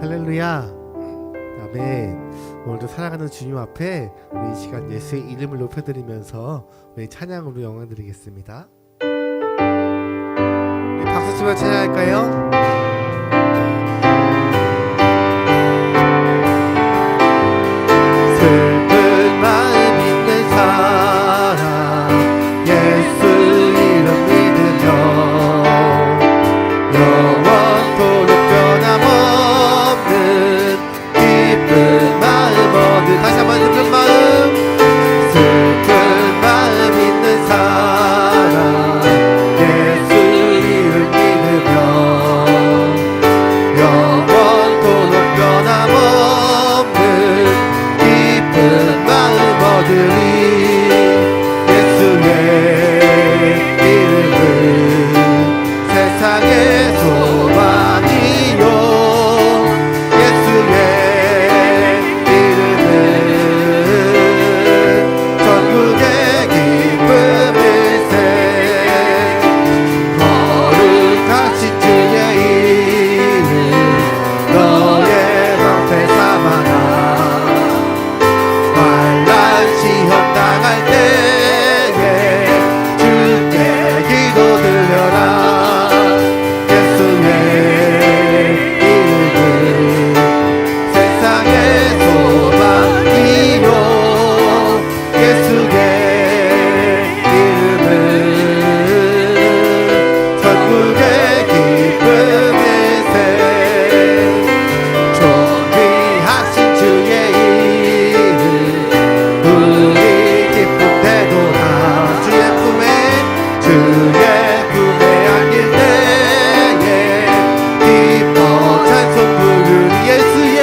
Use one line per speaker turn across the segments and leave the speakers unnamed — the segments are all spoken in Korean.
할렐루야. 아멘. 오늘도 사랑하는 주님 앞에 우리 이 시간 예수의 이름을 높여드리면서 우리 찬양으로 영광 드리겠습니다. 우리 박수 치며 찬양할까요? 슬픈 마음 있는 사람 예수 이름 믿으며 영원토록 변함없는 기쁜 마음 얻을 다시 한번 슬픈 마음 있는 사람 예수 이름 믿으며 영원토록 변함없는 기쁜 마음 얻으리 예수의 이름은 세상의 소망이요 예수의 이름은 전국의 기쁨일세 거룩하신 주의 이름 너의 방패 삼아라 환난 시험 당할 때에 주께 기도 들려라 예수의 이름은 세상의 소망이요 예수의 이름은 전국의 기쁨일세 존귀하신 주의 이름 우리 기쁨 되도다 주의 품에 안길 때에 기뻐 찬송 부르리 예수의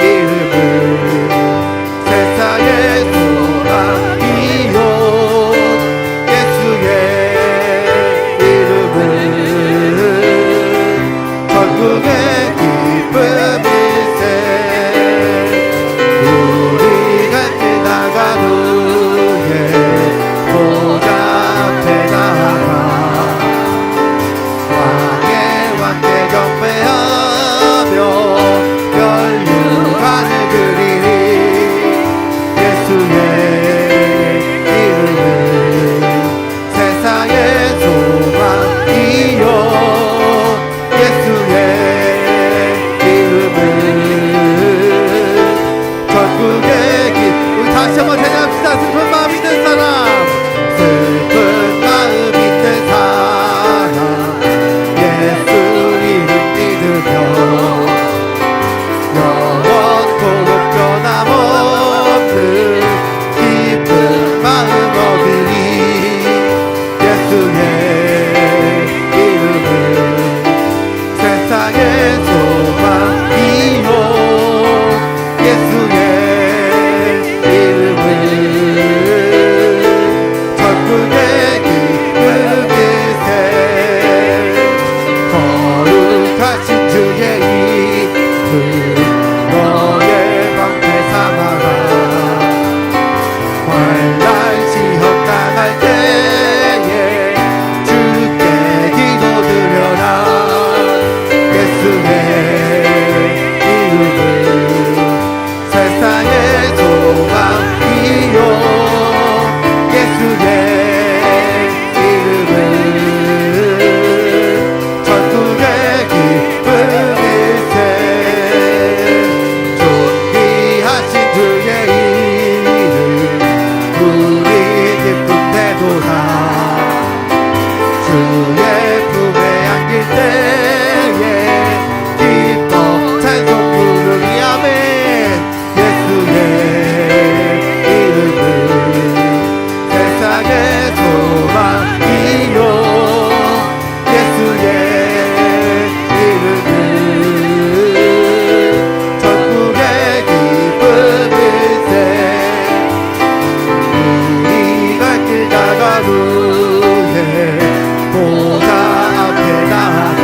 이름은 세상의 소망이요 예수의 이름은 전국의 기쁨일세 우리가 지나간 후에 보좌 앞에 나아가 왕의 왕께 경배하며 멸류관을 그리리 예수의 이름은 세상의 소망이요 예수의 이름은 전국의 우리 다시 한번 찬양합시다. 슬픈 마음 있는 사람 슬픈 마음 있는 사람 예수 이름 믿으며 영원토록 변함없는 기쁜 마음 얻으리 예수의 이름은 세상의 소망이요 예수의 전국의 기쁨일세 거룩하신 주의 이름 너의 방패 삼아라 환난 시험 당할 때에 주께 기도 드려라 예수의 이름은 세상의 소망이요 예수의 이름은 전국의 기쁨일세 존귀하신 주의 이름 우리 기쁨 되도다 주의 품에 안길 때에 기뻐 찬송 부르리 아멘 예수의 이름은 세상의 소망이요 예수의 이름은 전국의 기쁨일세 우리 갈 길 나간 후에 보좌 앞에 나아가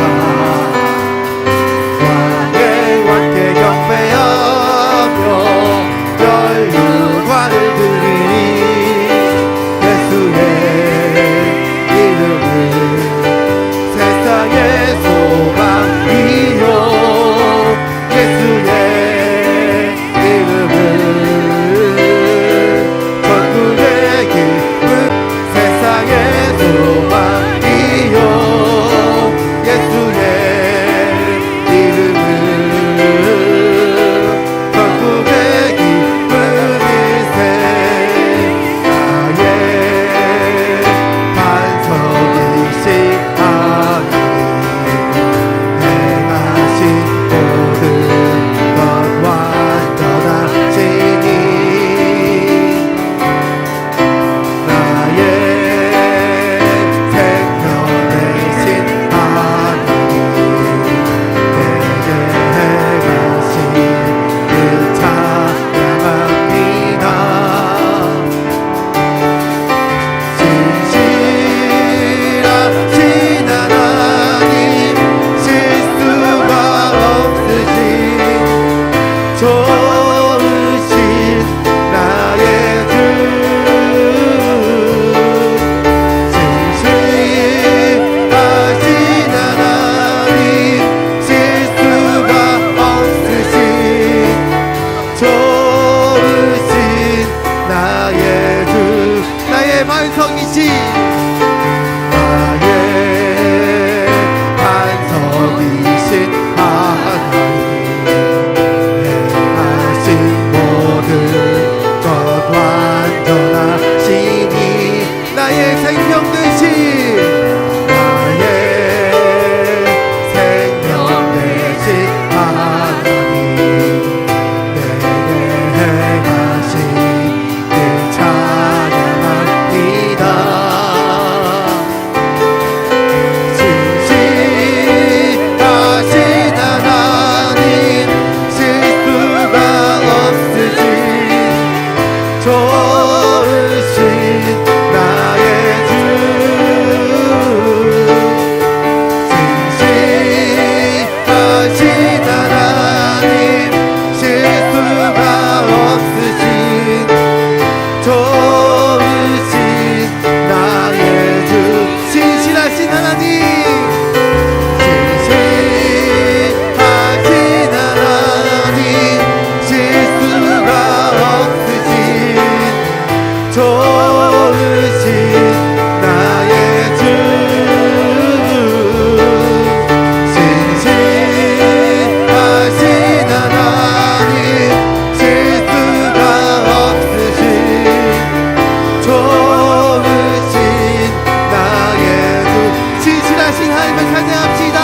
찬양합시다.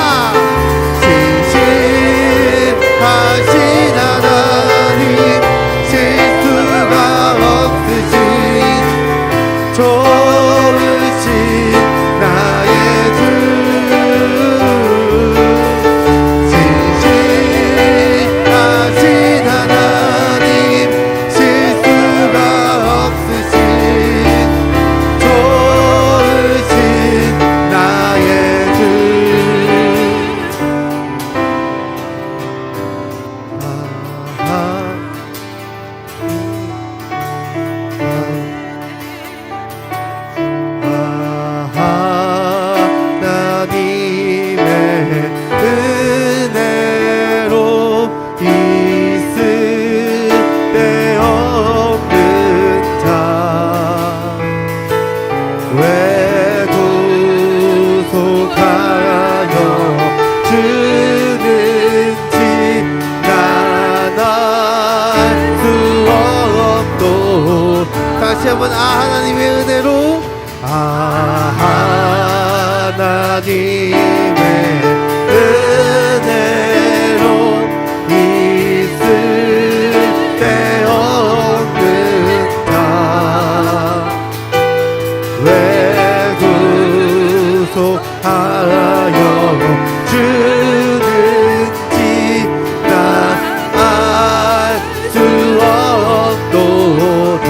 진실하신 하나님, 실수가 없으신 좋으신 나의 주, 진실하신 하나님, 실수가 없으신 좋으신 나의 주. 하나님의 은혜로 있을 데 없는 자, 왜 구속하여 주는지 난 알 수 없도. 다시 한번 하나님의 은혜로, 하나님의 은혜로 있을 데 없는 자, 왜 구속하여 주는지 난 알 수 없도다.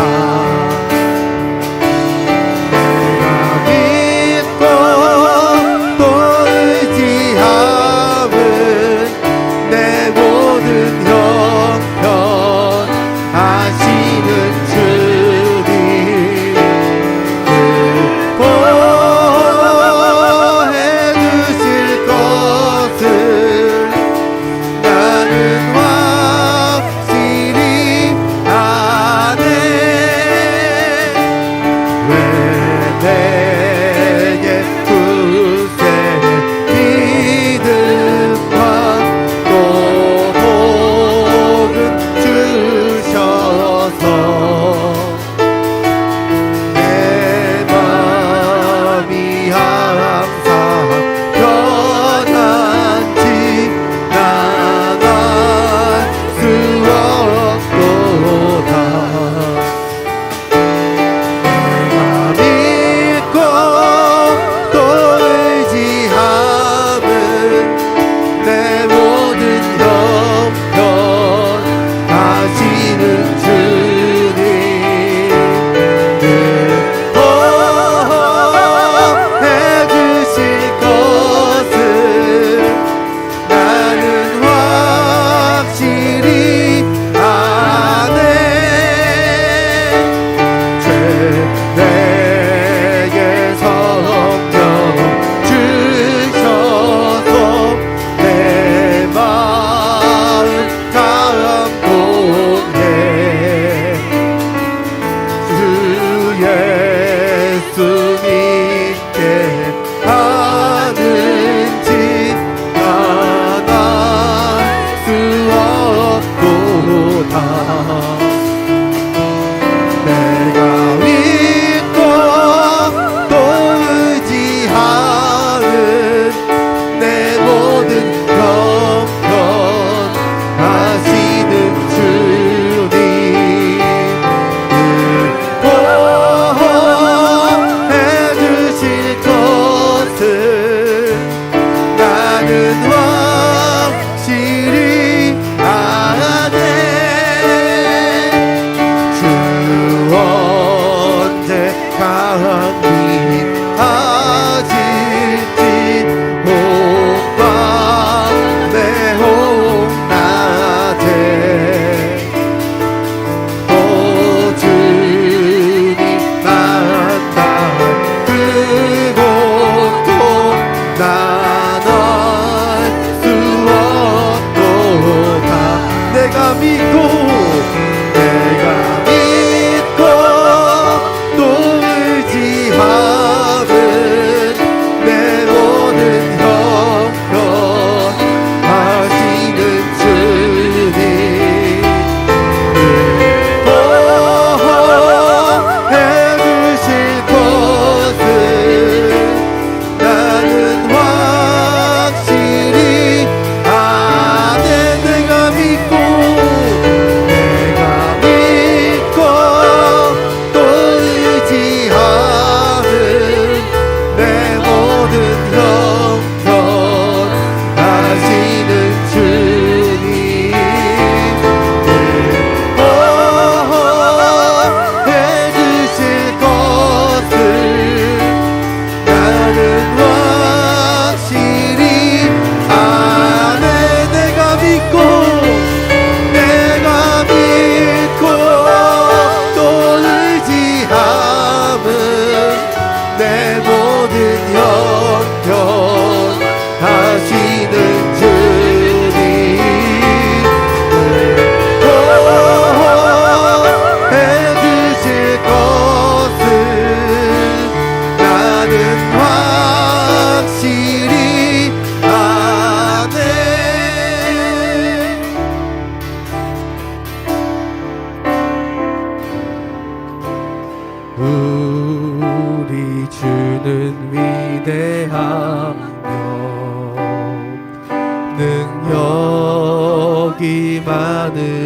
능력이 많으시도다.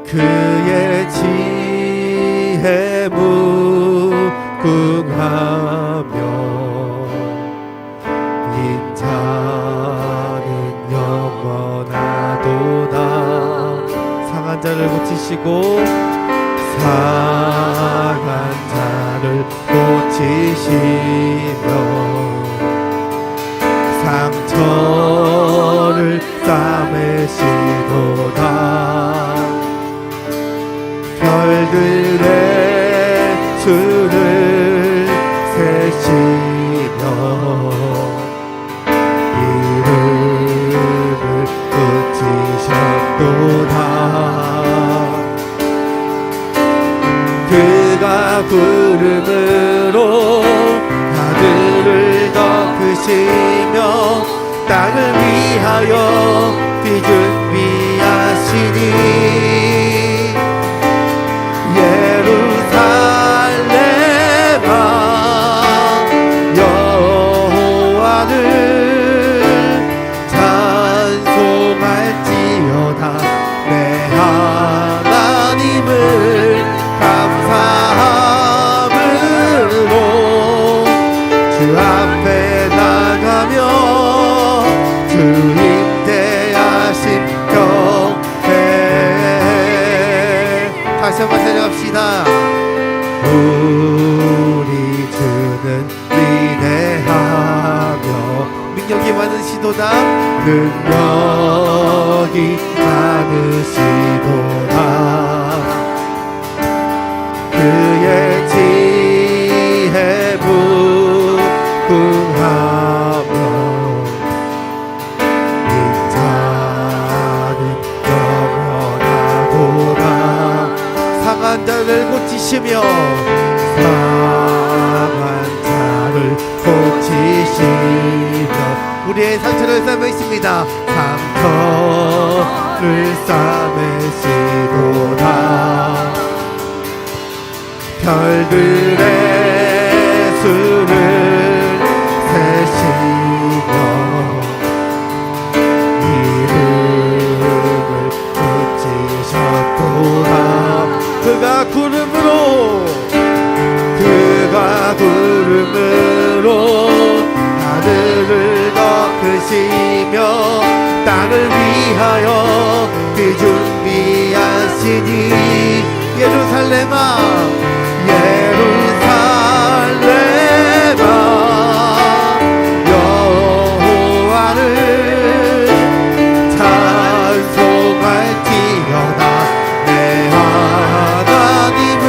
그의 지혜 무궁하며 인자는 영원하도다. 상한 자를 고치시고 상한 자를 고치시며 상처를 싸매시도다. 별들의 수를 세시며 이름을 붙이셨도다. 그가 구름으로 하늘을 덮으시며 땅을 위하여 비준비하시니 예루살렘아 여호와를 찬송할지어다. 내 하나님을 감사함으로 주 앞에 나가며 주 임대하신 경배. 다시 한번 생각합시다. 우리 주는 위대하며 능력이 많으시도다. 능력이 많으시도다. 그의 지혜 무궁하며 인자는 영원하도다. 상한 자를 고치시며 상한 자를 고치시며 우리의 상처를 싸매십니다. 상처를 싸매시도다. 별들의 수를 세시며 이름을 붙이셨도다. 그가 구름으로 하늘을 덮으시며 땅을 위하여 비준비하시니 예루살렘아 예루살렘아 여호와를 찬송할지어다. 내 하나님을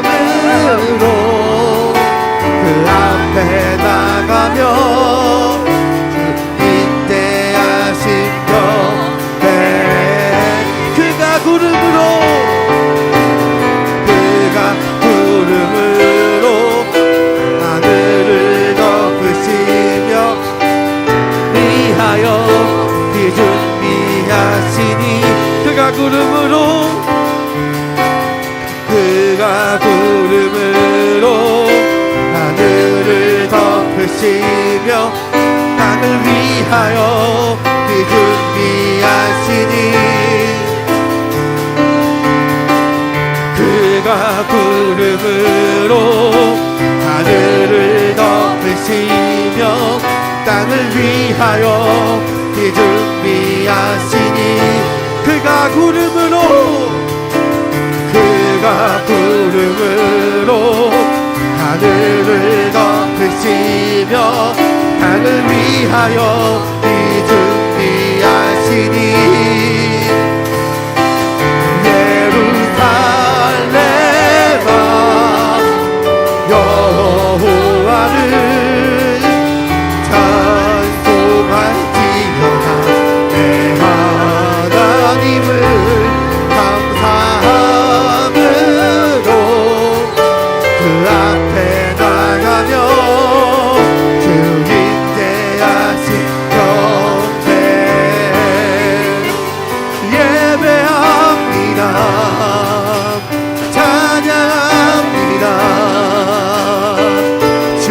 감사함으로 그 앞에 나가며 주 인대하신 경배. 그가 구름으로 하늘을 덮으시며 위하여 비준비하시니 그가 구름으로 하늘을 덮으시며 땅을 위하여 비준비하시니 그가 구름으로 하늘을 덮으시며 땅을 위하여 비준비하시니 그가 구름으로 하늘을 덮으시며 땅을 위하여 비준비하시니 예루살렘아 여호와를 찬송할지어다. 내 하나님을 감사함으로 그 앞에 나가며 주 임대하신 경배 예배합니다. 찬양합니다. 주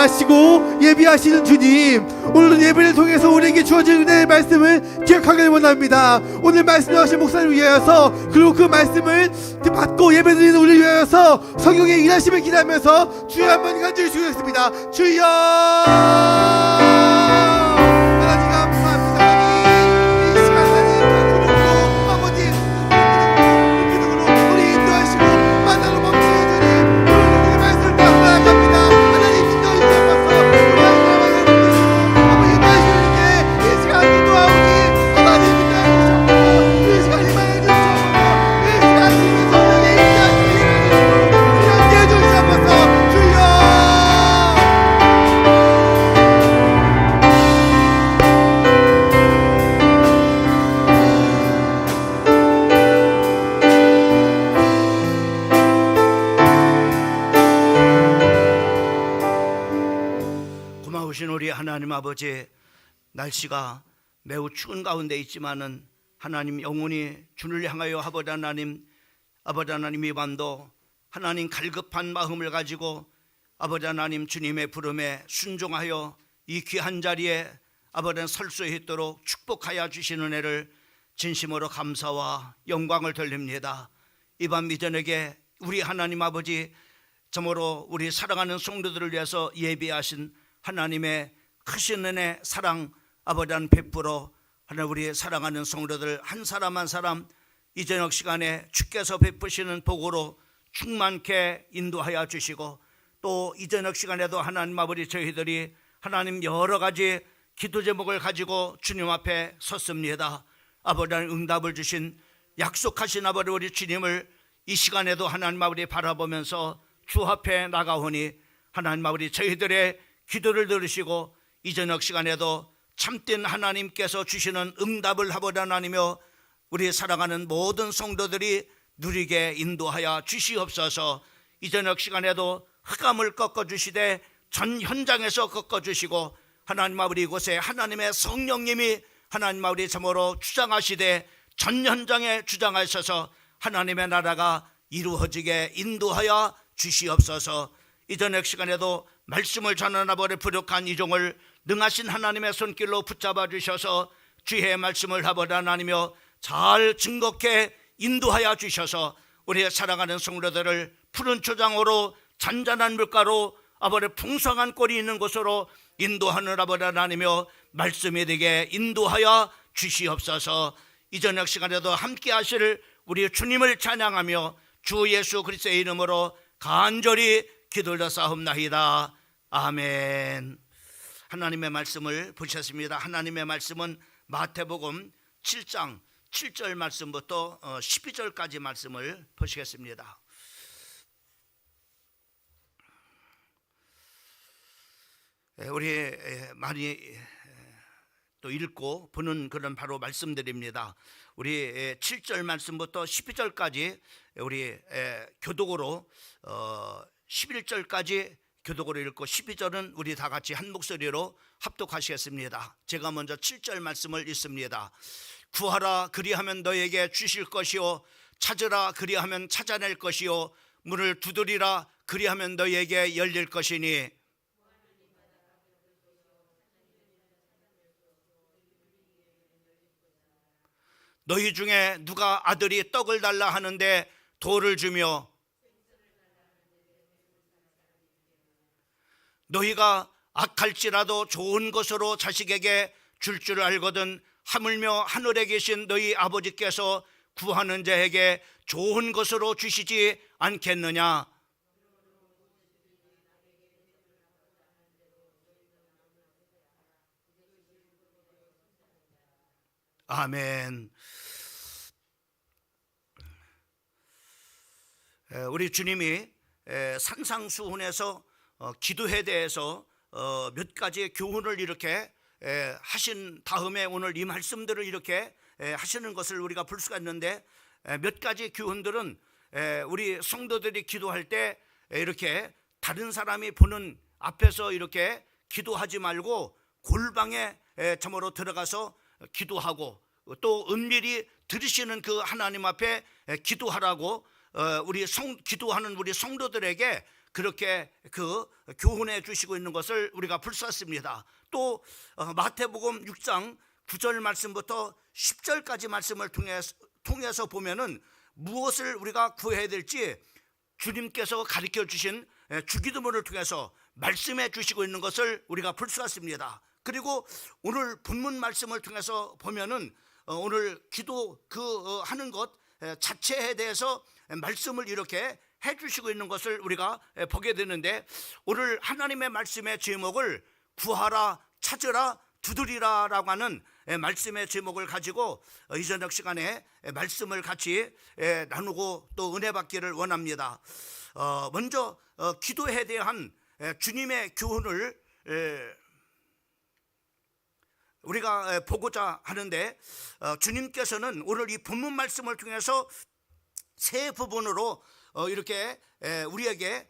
인도하시고 예비하시는 주님, 오늘 예배를 통해서 우리에게 주어진 은혜의 말씀을 기억하길 원합니다. 오늘 말씀하신 목사를 위하여서, 그리고 그 말씀을 받고 예배드리는 우리를 위하여서 성령의 일하심을 기대하면서 주여 한번 간절히 주겠습니다. 주여! 하나님 감사합니다. 하나님, 이 시간 하나님 기도로 아버지 기도로 우리 인도하시고 만나러 멈추는 주님, 오늘 말씀을 따라 나아갑니다. 하나님 인도해 주셔서 우리 하나님 아버지 인도하시는 주님께 이 시간 기도하오니 하나님 인도해 주셔서 이 시간 임하여 주셔서 이 시간 성령의 인도하심을 우리 함께 해주셔서 주여!
고마우신 우리 하나님 아버지, 날씨가 매우 추운 가운데 있지만은 하나님 영원히 주를 향하여 아버지 하나님 이 밤도 하나님 갈급한 마음을 가지고 아버지 하나님 주님의 부름에 순종하여 이 귀한 자리에 아버지 설 수 있도록 축복하여 주시는 은혜를 진심으로 감사와 영광을 돌립니다. 이 밤 이전에게 우리 하나님 아버지, 참으로 우리 사랑하는 성도들을 위해서 예비하신 하나님의 크신 은혜 사랑 아버지 한 베풀어 하나님 우리 사랑하는 성도들 한 사람 한 사람 이 저녁 시간에 주께서 베푸시는 복으로 충만케 인도하여 주시고, 또 이 저녁 시간에도 하나님 아버지 저희들이 하나님 여러 가지 기도 제목을 가지고 주님 앞에 섰습니다. 아버지 응답을 주신 약속하신 아버지 우리 주님을 이 시간에도 하나님 아버지 바라보면서 주 앞에 나가오니 하나님 아버지 저희들의 기도를 들으시고 이 저녁 시간에도 참된 하나님께서 주시는 응답을 아버지 하나님이며 우리 사랑하는 모든 성도들이 누리게 인도하여 주시옵소서. 이 저녁 시간에도 흑암을 꺾어주시되 전 현장에서 꺾어주시고 하나님 아버지 이곳에 하나님의 성령님이 하나님 아버지 참으로 주장하시되 전 현장에 주장하셔서 하나님의 나라가 이루어지게 인도하여 주시옵소서. 이 저녁 시간에도 말씀을 전하는 아버지 부족한 이종을 능하신 하나님의 손길로 붙잡아 주셔서 주의 말씀을 아버지 하나님이여 잘 증거케 인도하여 주셔서 우리의 사랑하는 성도들을 푸른 초장으로 잔잔한 물가로 아버지 풍성한 꼴이 있는 곳으로 인도하는 아버지 하나님이여 말씀이 되게 인도하여 주시옵소서. 이 저녁 시간에도 함께 하실 우리 주님을 찬양하며 주 예수 그리스도의 이름으로 간절히 기도드렸사옵나이다. 아멘. 하나님의 말씀을 보셨습니다. 하나님의 말씀은 마태복음 7장 7절 말씀부터 12절까지 말씀을 보시겠습니다. 우리 많이 또 읽고 보는 그런 바로 말씀드립니다. 우리 7절 말씀부터 12절까지 우리 교독으로 11절까지 교독으로 읽고 12절은 우리 다 같이 한 목소리로 합독하시겠습니다. 제가 먼저 7절 말씀을 읽습니다. 구하라 그리하면 너에게 주실 것이요, 찾으라 그리하면 찾아낼 것이요, 문을 두드리라 그리하면 너에게 열릴 것이니 너희 중에 누가 아들이 떡을 달라 하는데 돌을 주며, 너희가 악할지라도 좋은 것으로 자식에게 줄 줄 알거든 하물며 하늘에 계신 너희 아버지께서 구하는 자에게 좋은 것으로 주시지 않겠느냐. 아멘. 우리 주님이 산상수훈에서 기도에 대해서 몇 가지의 교훈을 이렇게 하신 다음에 오늘 이 말씀들을 이렇게 하시는 것을 우리가 볼 수가 있는데, 몇 가지 교훈들은 우리 성도들이 기도할 때 이렇게 다른 사람이 보는 앞에서 이렇게 기도하지 말고 골방에 참으로 들어가서 기도하고, 또 은밀히 들으시는 그 하나님 앞에 기도하라고 기도하는 우리 성도들에게 그렇게 그 교훈해 주시고 있는 것을 우리가 볼 수 있습니다. 또 마태복음 6장 9절 말씀부터 10절까지 말씀을 통해서 보면은 무엇을 우리가 구해야 될지 주님께서 가르쳐 주신 주기도문을 통해서 말씀해 주시고 있는 것을 우리가 볼 수 있습니다. 그리고 오늘 본문 말씀을 통해서 보면은 오늘 기도 하는 것 자체에 대해서 말씀을 이렇게 해 주시고 있는 것을 우리가 보게 되는데, 오늘 하나님의 말씀의 제목을 구하라, 찾으라, 두드리라 라고 하는 말씀의 제목을 가지고 이 저녁 시간에 말씀을 같이 나누고 또 은혜 받기를 원합니다. 먼저 기도에 대한 주님의 교훈을 우리가 보고자 하는데, 주님께서는 오늘 이 본문 말씀을 통해서 세 부분으로 이렇게 우리에게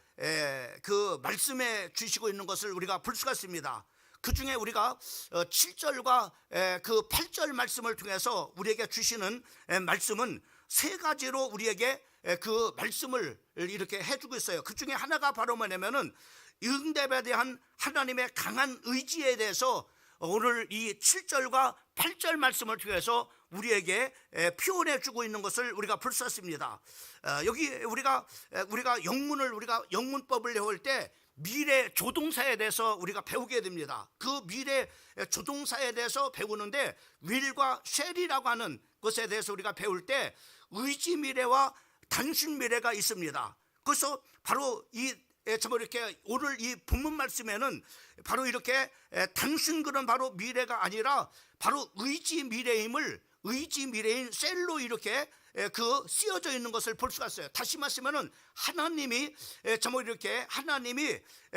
그 말씀해 주시고 있는 것을 우리가 볼 수가 있습니다. 그 중에 우리가 7절과 그 8절 말씀을 통해서 우리에게 주시는 말씀은 세 가지로 우리에게 그 말씀을 이렇게 해주고 있어요. 그 중에 하나가 바로 뭐냐면은 응답에 대한 하나님의 강한 의지에 대해서 오늘 이 7절과 8절 말씀을 통해서 우리에게 표현해 주고 있는 것을 우리가 볼 수 있습니다. 여기 우리가 영문법을 배울 때 미래 조동사에 대해서 우리가 배우게 됩니다. 그 미래 조동사에 대해서 배우는데 will과 shall이라고 하는 것에 대해서 우리가 배울 때 의지 미래와 단순 미래가 있습니다. 그래서 바로 이렇게 오늘 이 본문 말씀에는 바로 이렇게 단순 그런 바로 미래가 아니라 바로 의지 미래인 셀로 이렇게 쓰여져 있는 것을 볼 수가 있어요. 다시 말하면은 하나님이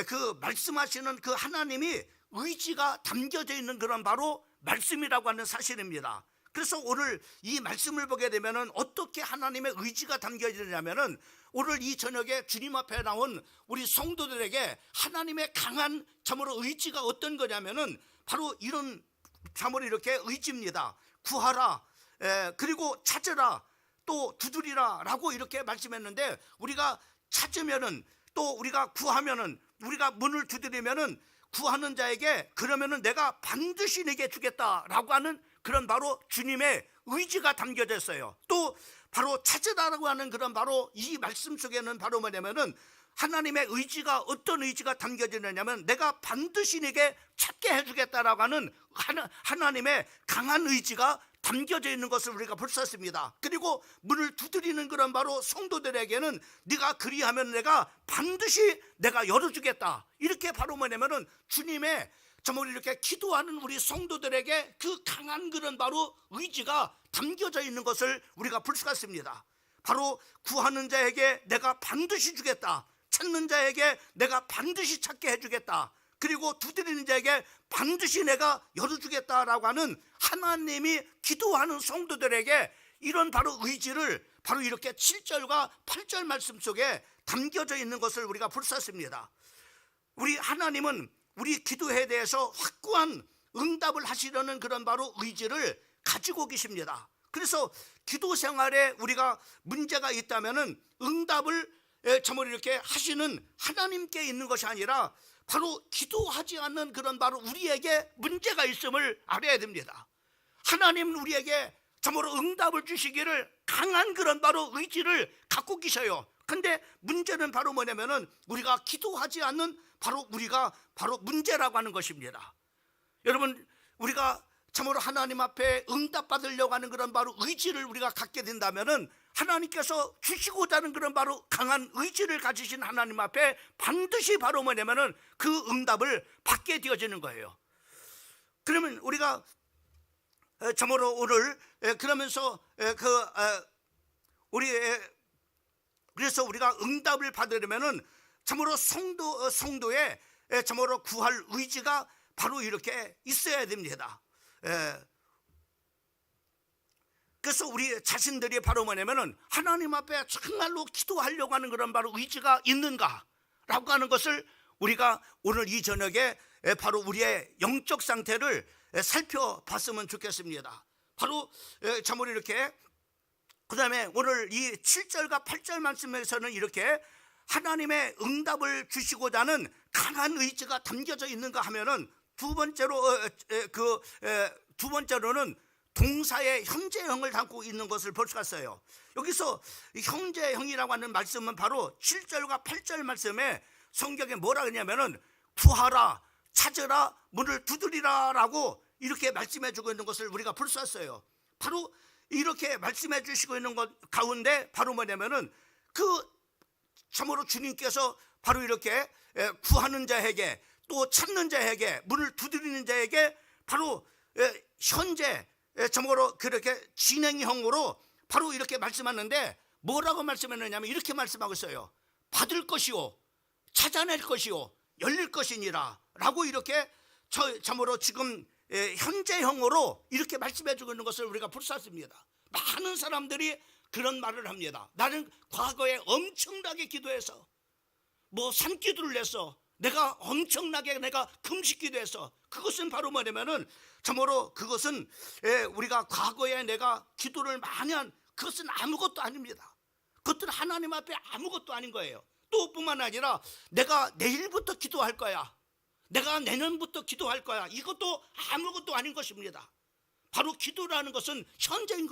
그 말씀하시는 그 하나님이 의지가 담겨져 있는 그런 바로 말씀이라고 하는 사실입니다. 그래서 오늘 이 말씀을 보게 되면은 어떻게 하나님의 의지가 담겨지느냐면은 오늘 이 저녁에 주님 앞에 나온 우리 성도들에게 하나님의 강한 참으로 의지가 어떤 거냐면은 바로 이런 참으로 이렇게 의지입니다. 구하라, 그리고 찾으라, 또 두드리라 라고 이렇게 말씀했는데, 우리가 찾으면은 또 우리가 구하면은 우리가 문을 두드리면은 구하는 자에게 그러면은 내가 반드시 내게 주겠다라고 하는 그런 바로 주님의 의지가 담겨져 있어요. 또 바로 찾으라고 하는 그런 바로 이 말씀 속에는 바로 뭐냐면은 하나님의 의지가 어떤 의지가 담겨지느냐면 내가 반드시 내게 찾게 해주겠다라고 하는 하나님의 강한 의지가 담겨져 있는 것을 우리가 볼 수 있습니다. 그리고 문을 두드리는 그런 바로 성도들에게는 네가 그리하면 내가 반드시 내가 열어주겠다, 이렇게 바로 뭐냐면은 주님의 정말 이렇게 기도하는 우리 성도들에게 그 강한 그런 바로 의지가 담겨져 있는 것을 우리가 볼 수가 있습니다. 바로 구하는 자에게 내가 반드시 주겠다, 찾는 자에게 내가 반드시 찾게 해주겠다, 그리고 두드리는 자에게 반드시 내가 열어주겠다라고 하는 하나님이 기도하는 성도들에게 이런 바로 의지를 바로 이렇게 7절과 8절 말씀 속에 담겨져 있는 것을 우리가 볼 수 있습니다. 우리 하나님은 우리 기도에 대해서 확고한 응답을 하시려는 그런 바로 의지를 가지고 계십니다. 그래서 기도 생활에 우리가 문제가 있다면은 응답을 정말 이렇게 하시는 하나님께 있는 것이 아니라 바로 기도하지 않는 그런 바로 우리에게 문제가 있음을 알아야 됩니다. 하나님은 우리에게 정말로 응답을 주시기를 강한 그런 바로 의지를 갖고 계셔요. 근데 문제는 바로 뭐냐면은 우리가 기도하지 않는 바로 우리가 바로 문제라고 하는 것입니다. 여러분, 우리가 참으로 하나님 앞에 응답받으려고 하는 그런 바로 의지를 우리가 갖게 된다면은 하나님께서 주시고자 하는 그런 바로 강한 의지를 가지신 하나님 앞에 반드시 바로 뭐냐면은 그 응답을 받게 되어지는 거예요. 그러면 우리가 참으로 오늘 그러면서 그래서 우리가 응답을 받으려면은 참으로 성도의 참으로 구할 의지가 바로 이렇게 있어야 됩니다. 그래서 우리 자신들이 바로 뭐냐면은 하나님 앞에 정말로 기도하려고 하는 그런 바로 의지가 있는가라고 하는 것을 우리가 오늘 이 저녁에 바로 우리의 영적 상태를 살펴봤으면 좋겠습니다. 바로 참으로 이렇게 그 다음에 오늘 이 7절과 8절 말씀에서는 이렇게 하나님의 응답을 주시고자 하는 강한 의지가 담겨져 있는가 하면은 두 번째로는 동사의 현재형을 담고 있는 것을 볼 수가 있어요. 여기서 현재형이라고 하는 말씀은 바로 7절과 8절 말씀에 성경에 뭐라 그러냐면은 구하라, 찾으라, 문을 두드리라 라고 이렇게 말씀해 주고 있는 것을 우리가 볼 수 있어요. 바로 이렇게 말씀해 주시고 있는 것 가운데 바로 뭐냐면은 참으로 주님께서 바로 이렇게 구하는 자에게, 또 찾는 자에게, 문을 두드리는 자에게 바로 현재 참으로 그렇게 진행형으로 바로 이렇게 말씀하는데, 뭐라고 말씀했느냐면 이렇게 말씀하고 있어요. 받을 것이요, 찾아낼 것이요, 열릴 것이니라 라고 이렇게 참으로 지금 현재형으로 이렇게 말씀해 주고 있는 것을 우리가 볼 수 있습니다. 많은 사람들이 그런 말을 합니다. 나는 과거에 엄청나게 기도해서 산기도를 냈어, 내가 엄청나게 내가 금식 기도해서. 그것은 바로 뭐냐면은 참으로 그것은 우리가 과거에 내가 기도를 많이 한 그것은 아무것도 아닙니다. 그것들은 하나님 앞에 아무것도 아닌 거예요. 또 뿐만 아니라 내가 내일부터 기도할 거야, 내가 내년부터 기도할 거야, 이것도 아무것도 아닌 것입니다. 바로 기도라는 것은 현재인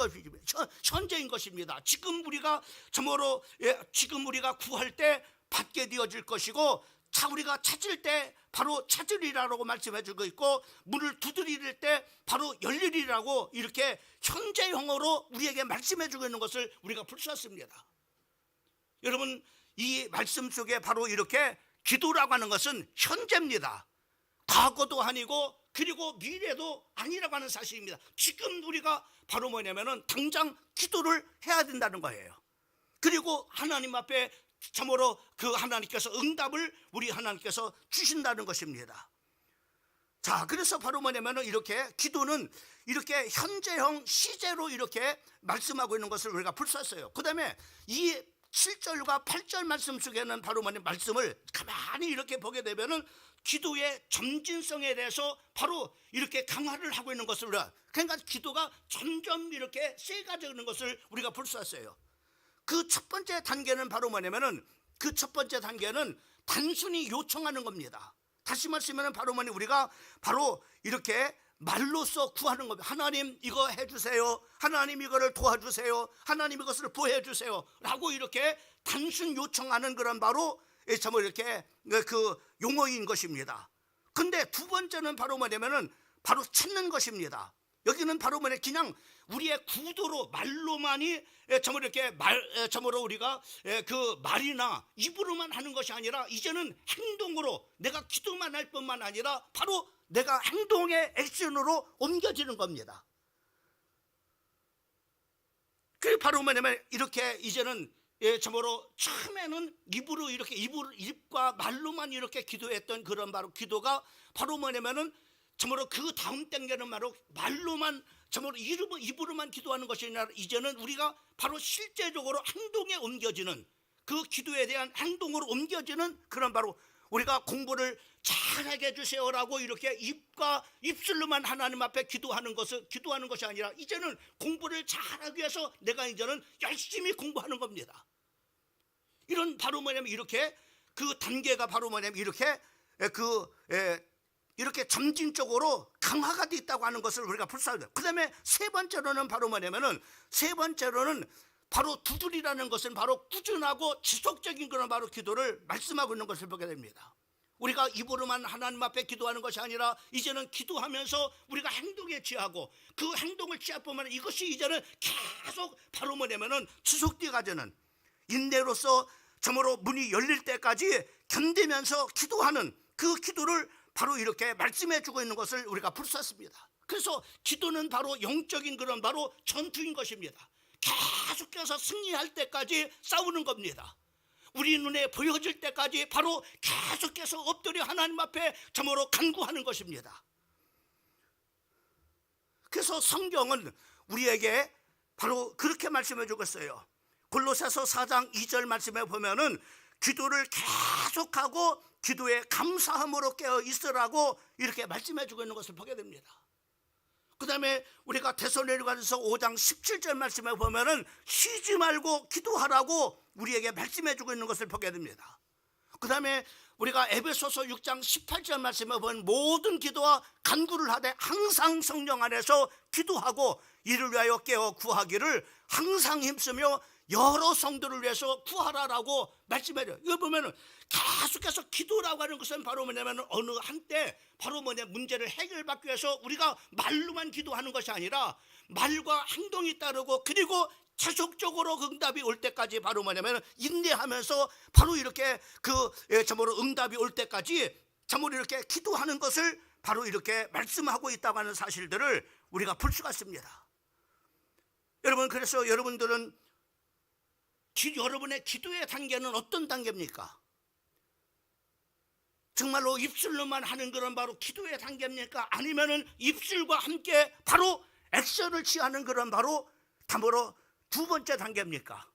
것입니다. 지금 우리가 참으로 지금 우리가 구할 때 받게 되어질 것이고, 우리가 찾을 때 바로 찾으리라고 말씀해 주고 있고, 문을 두드릴 때 바로 열리리라고 이렇게 현재형으로 우리에게 말씀해 주고 있는 것을 우리가 볼 수 있습니다. 여러분, 이 말씀 속에 바로 이렇게 기도라고 하는 것은 현재입니다. 과거도 아니고 그리고 미래도 아니라고 하는 사실입니다. 지금 우리가 바로 뭐냐면은 당장 기도를 해야 된다는 거예요. 그리고 하나님 앞에 참으로 하나님께서 응답을 우리 하나님께서 주신다는 것입니다. 자, 그래서 바로 뭐냐면은 이렇게 기도는 이렇게 현재형 시제로 이렇게 말씀하고 있는 것을 우리가 볼 수 있어요. 그 다음에 이 7절과 8절 말씀 속에는 바로 뭐냐면 말씀을 가만히 이렇게 보게 되면은 기도의 점진성에 대해서 바로 이렇게 강화를 하고 있는 것을 그러니까 기도가 점점 이렇게 세가지는 것을 우리가 볼 수 있어요. 그 첫 번째 단계는 바로 뭐냐면은 그 첫 번째 단계는 단순히 요청하는 겁니다. 다시 말씀하면 바로 뭐냐, 우리가 바로 이렇게 말로써 구하는 겁니다. 하나님 이거 해주세요, 하나님 이거를 도와주세요, 하나님 이것을 보여주세요 라고 이렇게 단순 요청하는 그런 바로 참 이렇게 그 용어인 것입니다. 근데 두 번째는 바로 뭐냐면은 바로 찾는 것입니다. 여기는 바로 뭐냐, 그냥 우리의 구도로 말로만이 참으로 이렇게 참으로 우리가 그 말이나 입으로만 하는 것이 아니라 이제는 행동으로, 내가 기도만 할 뿐만 아니라 바로 내가 행동의 액션으로 옮겨지는 겁니다. 그게 바로 뭐냐면 이렇게 이제는 참으로 처음에는 입과 말로만 이렇게 기도했던 그런 바로 기도가 바로 뭐냐면은 참으로 그 다음 단계는 바로 말로만 참으로 입으로만 기도하는 것이 아니라 이제는 우리가 바로 실제적으로 행동에 옮겨지는, 그 기도에 대한 행동으로 옮겨지는 그런 바로 우리가 공부를 잘하게 해주세요라고 이렇게 입과 입술로만 하나님 앞에 기도하는 것이 아니라 이제는 공부를 잘하기 위해서 내가 이제는 열심히 공부하는 겁니다. 이런 바로 뭐냐면 이렇게 그 단계가 바로 뭐냐면 이렇게 이렇게 점진적으로 강화가 되어 있다고 하는 것을 우리가 볼 수 있어요. 그 다음에 세 번째로는 바로 뭐냐면은 바로 두드리라는 것은 바로 꾸준하고 지속적인 그런 바로 기도를 말씀하고 있는 것을 보게 됩니다. 우리가 입으로만 하나님 앞에 기도하는 것이 아니라 이제는 기도하면서 우리가 행동에 취하고 그 행동을 취할 뿐만 아니라 이것이 이제는 계속 바로 뭐냐면은 지속되어 가지는, 인내로서 참으로 문이 열릴 때까지 견디면서 기도하는 그 기도를 바로 이렇게 말씀해 주고 있는 것을 우리가 볼 수 있습니다. 그래서 기도는 바로 영적인 그런 바로 전투인 것입니다. 계속해서 승리할 때까지 싸우는 겁니다. 우리 눈에 보여질 때까지 바로 계속해서 엎드려 하나님 앞에 참으로 간구하는 것입니다. 그래서 성경은 우리에게 바로 그렇게 말씀해 주고 있어요. 골로새서 4장 2절 말씀에 보면은 기도를 계속하고 기도에 감사함으로 깨어 있으라고 이렇게 말씀해 주고 있는 것을 보게 됩니다. 그 다음에 우리가 데살로니가서 5장 17절 말씀에 보면은 쉬지 말고 기도하라고 우리에게 말씀해 주고 있는 것을 보게 됩니다. 그 다음에 우리가 에베소서 6장 18절 말씀에 보면 모든 기도와 간구를 하되 항상 성령 안에서 기도하고 이를 위하여 깨어 구하기를 항상 힘쓰며 여러 성도를 위해서 구하라라고 말씀해요. 이거 보면은 계속해서 기도라고 하는 것은 바로 뭐냐면 어느 한때 바로 문제를 해결받기 위해서 우리가 말로만 기도하는 것이 아니라 말과 행동이 따르고 그리고 계속적으로 응답이 올 때까지 바로 뭐냐면 인내하면서 바로 이렇게 참으로 응답이 올 때까지 참으로 이렇게 기도하는 것을 바로 이렇게 말씀하고 있다고 하는 사실들을 우리가 볼 수가 있습니다. 여러분, 그래서 여러분들은 여러분의 기도의 단계는 어떤 단계입니까? 정말로 입술로만 하는 그런 바로 기도의 단계입니까? 아니면은 입술과 함께 바로 액션을 취하는 그런 바로 두 번째 단계입니까?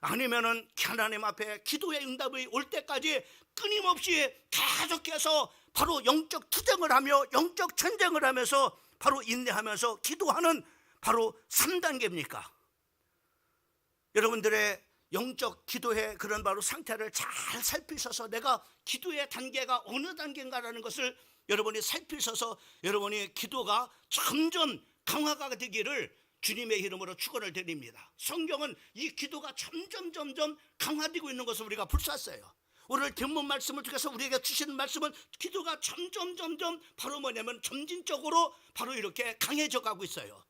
아니면은 하나님 앞에 기도의 응답이 올 때까지 끊임없이 계속해서 바로 영적 투쟁을 하며 영적 전쟁을 하면서 바로 인내하면서 기도하는 바로 3단계입니까? 여러분들의 영적 기도의 그런 바로 상태를 잘 살피셔서 내가 기도의 단계가 어느 단계인가라는 것을 여러분이 살피셔서 여러분이 기도가 점점 강화가 되기를 주님의 이름으로 축원을 드립니다. 성경은 이 기도가 점점 강화되고 있는 것을 우리가 볼 수 있어요. 오늘 본문 말씀을 통해서 우리에게 주시는 말씀은 기도가 점점 바로 뭐냐면 점진적으로 바로 이렇게 강해져 가고 있어요.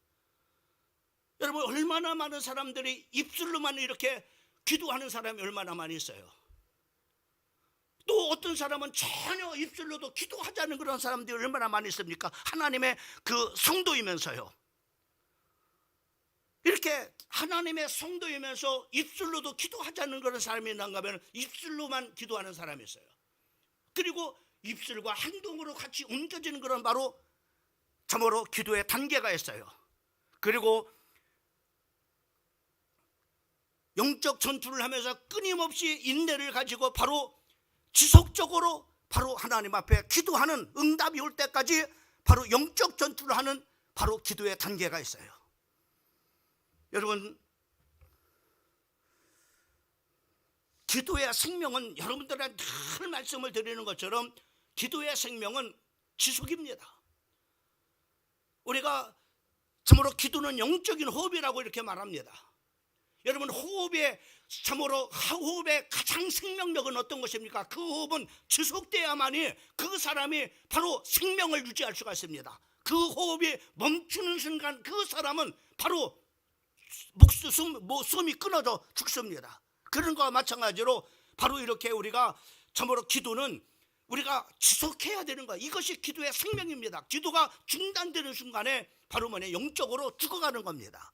여러분, 얼마나 많은 사람들이 입술로만 이렇게 기도하는 사람이 얼마나 많이 있어요. 또 어떤 사람은 전혀 입술로도 기도하지 않는 그런 사람들이 얼마나 많이 있습니까? 하나님의 그 성도이면서요. 이렇게 하나님의 성도이면서 입술로도 기도하지 않는 그런 사람이 있는가 하면 입술로만 기도하는 사람이 있어요. 그리고 입술과 행동으로 같이 옮겨지는 그런 바로 참으로 기도의 단계가 있어요. 그리고 영적 전투를 하면서 끊임없이 인내를 가지고 바로 지속적으로 바로 하나님 앞에 기도하는 응답이 올 때까지 바로 영적 전투를 하는 바로 기도의 단계가 있어요. 여러분, 기도의 생명은 여러분들한테 늘 말씀을 드리는 것처럼 기도의 생명은 지속입니다. 우리가 참으로 기도는 영적인 호흡이라고 이렇게 말합니다. 여러분, 참으로 호흡의 가장 생명력은 어떤 것입니까? 그 호흡은 지속돼야만이 그 사람이 바로 생명을 유지할 수가 있습니다. 그 호흡이 멈추는 순간 그 사람은 바로 숨이 끊어져 죽습니다. 그런 것과 마찬가지로 바로 이렇게 우리가 참으로 기도는 우리가 지속해야 되는 거예요. 이것이 기도의 생명입니다. 기도가 중단되는 순간에 바로 영적으로 죽어가는 겁니다.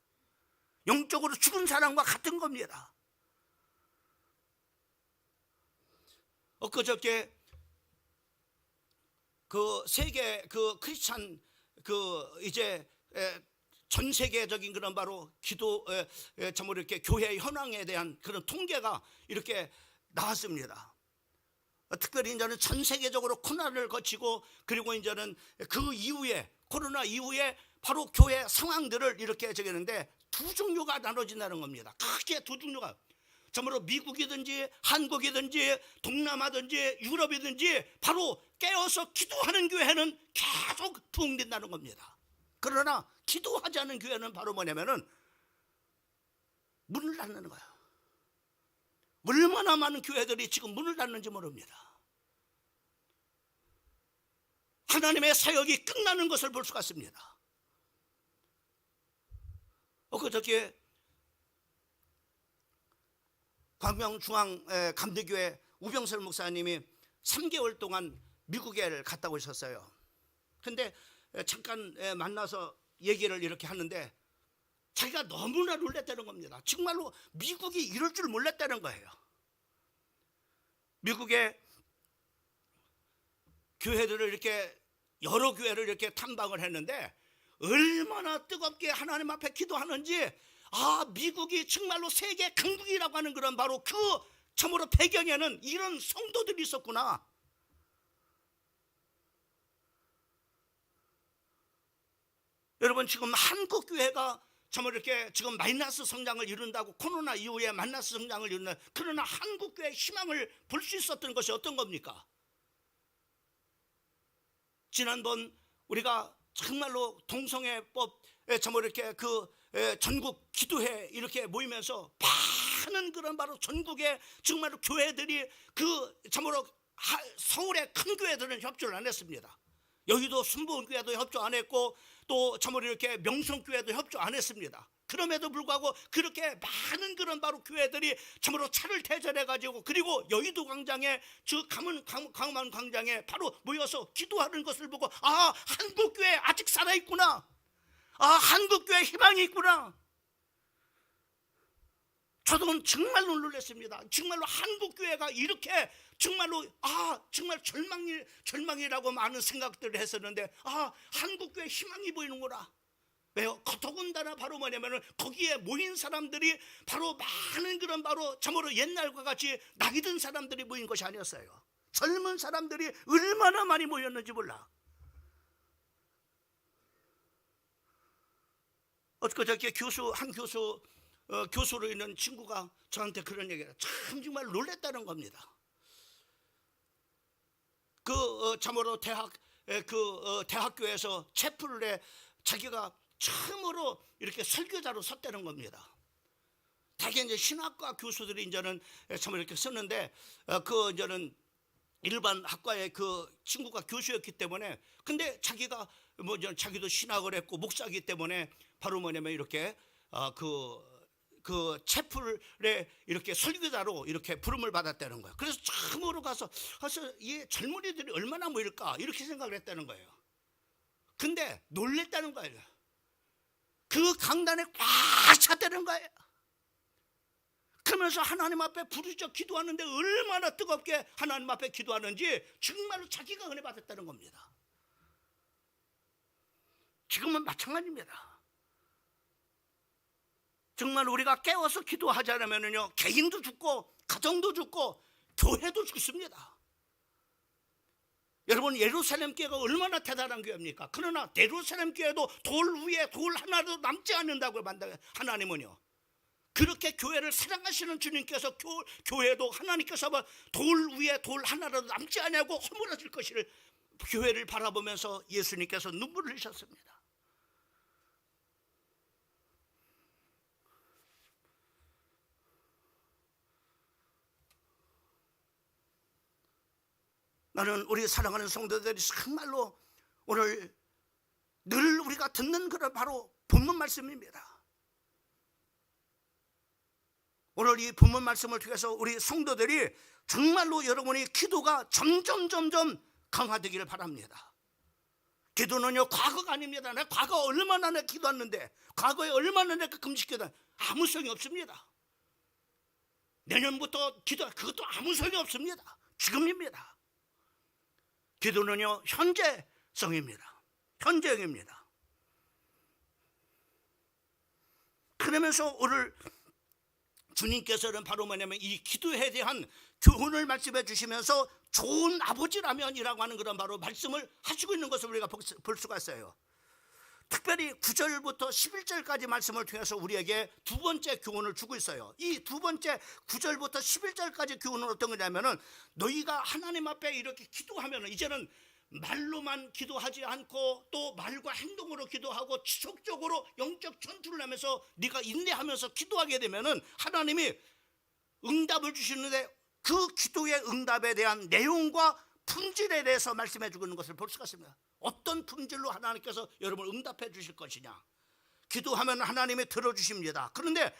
영적으로 죽은 사람과 같은 겁니다. 엊그저께 세계 크리스찬 이제 전 세계적인 그런 바로 기도 참으로 이렇게 교회 현황에 대한 그런 통계가 이렇게 나왔습니다. 특별히 이제는 전 세계적으로 코로나를 거치고 그리고 이제는 그 이후에 코로나 이후에 바로 교회 상황들을 이렇게 적였는데 두 종류가 나눠진다는 겁니다. 크게 두 종류가. 참으로 미국이든지 한국이든지 동남아든지 유럽이든지 바로 깨어서 기도하는 교회는 계속 부흥된다는 겁니다. 그러나 기도하지 않는 교회는 바로 뭐냐면은 문을 닫는 거야. 얼마나 많은 교회들이 지금 문을 닫는지 모릅니다. 하나님의 사역이 끝나는 것을 볼 수가 있습니다. 엊그저께 광명중앙감리교회 우병설 목사님이 3개월 동안 미국에 갔다 오셨어요. 근데 잠깐 만나서 얘기를 이렇게 하는데 자기가 너무나 놀랐다는 겁니다. 정말로 미국이 이럴 줄 몰랐다는 거예요. 미국의 교회들을 이렇게 여러 교회를 이렇게 탐방을 했는데 얼마나 뜨겁게 하나님 앞에 기도하는지, 미국이 정말로 세계 강국이라고 하는 그런 바로 그 참으로 배경에는 이런 성도들이 있었구나. 여러분, 지금 한국 교회가 참 이렇게 지금 마이너스 성장을 이룬다고, 코로나 이후에 마이너스 성장을 이룬다. 그러나 한국 교회의 희망을 볼 수 있었던 것이 어떤 겁니까? 지난번 우리가 정말로 동성애법에 참 이렇게 전국 기도회 이렇게 모이면서 많은 그런 바로 전국의 정말로 교회들이 참으로 서울의 큰 교회들은 협조를 안 했습니다. 여의도 순복음교회도 협조 안 했고, 또 참으로 이렇게 명성교회도 협조 안 했습니다. 그럼에도 불구하고 그렇게 많은 그런 바로 교회들이 참으로 차를 대절해 가지고, 그리고 여의도 광장에 강만 광장에 바로 모여서 기도하는 것을 보고, 아, 한국교회 아직 살아있구나, 아, 한국교회 희망이 있구나. 저도 정말로 놀랐습니다. 정말로 한국교회가 이렇게 정말로 정말 절망이라고 많은 생각들을 했었는데, 한국교회 희망이 보이는구나. 왜요? 더군다나 바로 뭐냐면은 거기에 모인 사람들이 바로 많은 그런 바로 참으로 옛날과 같이 나이 든 사람들이 모인 것이 아니었어요. 젊은 사람들이 얼마나 많이 모였는지 몰라. 엊그저께 교수로 있는 친구가 저한테 그런 얘기를 참 정말 놀랬다는 겁니다. 참으로 대학교에서 채플에 자기가 처음으로 이렇게 설교자로 섰다는 겁니다. 대개 이제 신학과 교수들이 이제는 참 이렇게 썼는데, 이제는 일반 학과의 친구가 교수였기 때문에, 근데 자기가 자기도 신학을 했고 목사이기 때문에 바로 뭐냐면 이렇게 채플에 이렇게 설교자로 이렇게 부름을 받았다는 거예요. 그래서 처음으로 가서 이 젊은이들이 얼마나 모일까 이렇게 생각을 했다는 거예요. 근데 놀랬다는 거예요. 그 강단에 꽉 찼다는 거예요. 그러면서 하나님 앞에 부르짖어 기도하는데 얼마나 뜨겁게 하나님 앞에 기도하는지 정말로 자기가 은혜 받았다는 겁니다. 지금은 마찬가지입니다. 정말 우리가 깨워서 기도하지 않으면요, 개인도 죽고 가정도 죽고 교회도 죽습니다. 여러분, 예루살렘 교회가 얼마나 대단한 교회입니까? 그러나 예루살렘 교회도 돌 위에 돌 하나도 남지 않는다고 하나님은요. 그렇게 교회를 사랑하시는 주님께서 교회도 하나님께서 돌 위에 돌 하나라도 남지 않냐고 허물어질 것을 교회를 바라보면서 예수님께서 눈물을 흘리셨습니다. 나는 우리 사랑하는 성도들이 정말로 오늘 늘 우리가 듣는 그런 바로 본문 말씀입니다. 오늘 이 본문 말씀을 통해서 우리 성도들이 정말로 여러분이 기도가 점점 강화되기를 바랍니다. 기도는요, 과거가 아닙니다. 내가 과거 얼마나 내가 기도했는데, 과거에 얼마나 내가 금식기도 아무 소용이 없습니다. 내년부터 그것도 아무 소용이 없습니다. 지금입니다. 기도는요, 현재성입니다. 현재형입니다. 그러면서 오늘 주님께서는 바로 뭐냐면 이 기도에 대한 교훈을 말씀해 주시면서 좋은 아버지라면이라고 하는 그런 바로 말씀을 하시고 있는 것을 우리가 볼 수가 있어요. 특별히 9절부터 11절까지 말씀을 통해서 우리에게 두 번째 교훈을 주고 있어요. 이 두 번째 9절부터 11절까지 교훈은 어떤 거냐면은, 너희가 하나님 앞에 이렇게 기도하면은 이제는 말로만 기도하지 않고 또 말과 행동으로 기도하고 지속적으로 영적 전투를 하면서 네가 인내하면서 기도하게 되면은 하나님이 응답을 주시는데, 그 기도의 응답에 대한 내용과 품질에 대해서 말씀해 주고 있는 것을 볼 수가 있습니다. 어떤 품질로 하나님께서 여러분을 응답해 주실 것이냐. 기도하면 하나님이 들어주십니다. 그런데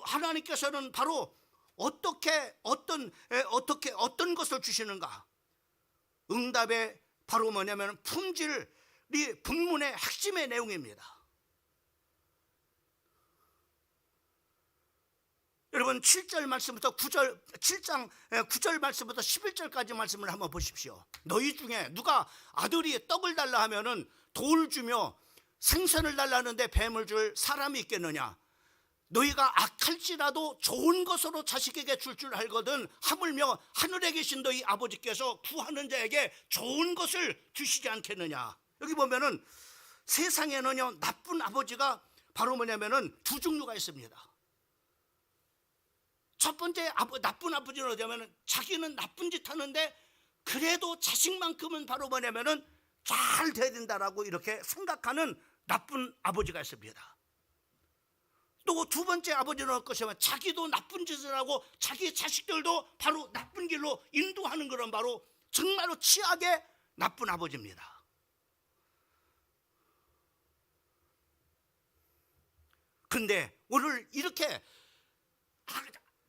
하나님께서는 바로 어떤 것을 주시는가. 응답의 바로 뭐냐면 품질이 본문의 핵심의 내용입니다. 여러분, 7절 말씀부터 7장 9절 말씀부터 11절까지 말씀을 한번 보십시오. 너희 중에 누가 아들이 떡을 달라 하면은 돌 주며 생선을 달라는데 뱀을 줄 사람이 있겠느냐. 너희가 악할지라도 좋은 것으로 자식에게 줄 알거든 하물며 하늘에 계신 너희 아버지께서 구하는 자에게 좋은 것을 주시지 않겠느냐. 여기 보면은 세상에는요 나쁜 아버지가 바로 뭐냐면은 두 종류가 있습니다. 첫 번째 나쁜 아버지는 어디냐면은 자기는 나쁜 짓 하는데 그래도 자식만큼은 바로 뭐냐면은 잘 돼야 된다라고 이렇게 생각하는 나쁜 아버지가 있습니다. 또 두 번째 아버지는 어떠시면 자기도 나쁜 짓을 하고 자기 자식들도 바로 나쁜 길로 인도하는 그런 바로 정말로 치악의 나쁜 아버지입니다. 근데 오늘 이렇게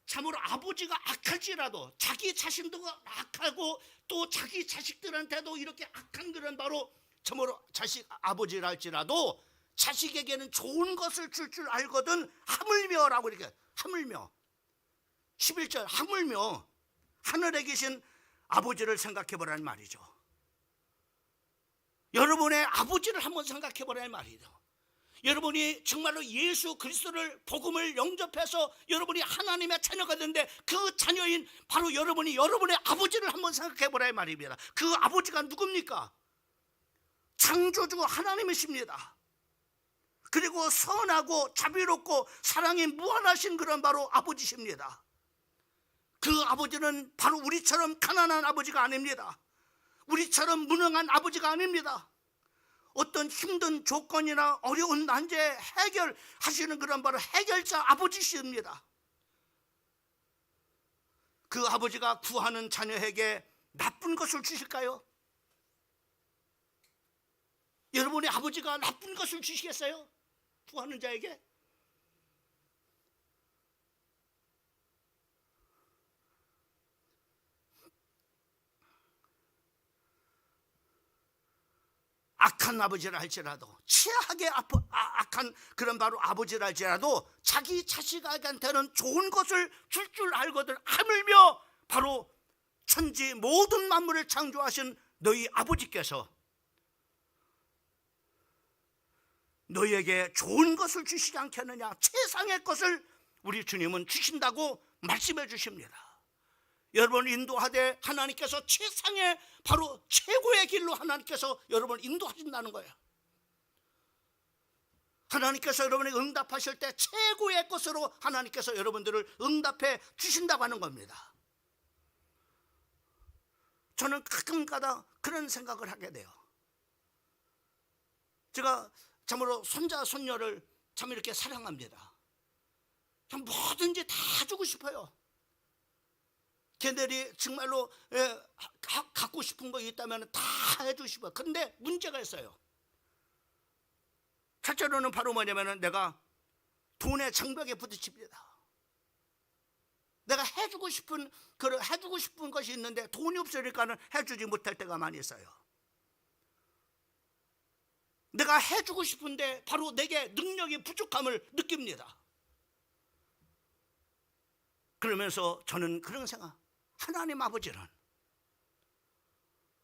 참으로 아버지가 악할지라도 자기 자신도 악하고 또 자기 자식들한테도 이렇게 악한 그런 바로 참으로 자식 아버지랄지라도 자식에게는 좋은 것을 줄 알거든 하물며라고 이렇게 하물며 11절 하물며 하늘에 계신 아버지를 생각해 보라는 말이죠. 여러분의 아버지를 한번 생각해 보라는 말이죠. 여러분이 정말로 예수 그리스도를 복음을 영접해서 여러분이 하나님의 자녀가 되는데 그 자녀인 바로 여러분이 여러분의 아버지를 한번 생각해 보라는 말입니다. 그 아버지가 누굽니까? 창조주 하나님이십니다. 그리고 선하고 자비롭고 사랑이 무한하신 그런 바로 아버지십니다. 그 아버지는 바로 우리처럼 가난한 아버지가 아닙니다. 우리처럼 무능한 아버지가 아닙니다. 어떤 힘든 조건이나 어려운 난제 해결하시는 그런 바로 해결자 아버지십니다. 그 아버지가 구하는 자녀에게 나쁜 것을 주실까요? 여러분의 아버지가 나쁜 것을 주시겠어요? 구하는 자에게? 악한 아버지라 할지라도 치하게 악한 그런 바로 아버지라 할지라도 자기 자식에게는 좋은 것을 줄 알거든 하물며 바로 천지 모든 만물을 창조하신 너희 아버지께서 너희에게 좋은 것을 주시지 않겠느냐. 최상의 것을 우리 주님은 주신다고 말씀해 주십니다. 여러분을 인도하되 하나님께서 최상의 바로 최고의 길로 하나님께서 여러분을 인도하신다는 거예요. 하나님께서 여러분에게 응답하실 때 최고의 것으로 하나님께서 여러분들을 응답해 주신다고 하는 겁니다. 저는 가끔가다 그런 생각을 하게 돼요. 제가 참으로 손자 손녀를 참 이렇게 사랑합니다. 참 뭐든지 다 주고 싶어요. 걔들이 정말로 갖고 싶은 거 있다면 다 해주고 싶어요. 그런데 문제가 있어요. 첫째로는 바로 뭐냐면 내가 돈의 장벽에 부딪힙니다. 내가 해주고 싶은 것이 있는데 돈이 없으니까는 해주지 못할 때가 많이 있어요. 내가 해주고 싶은데 바로 내게 능력이 부족함을 느낍니다. 그러면서 저는 그런 생각, 하나님 아버지는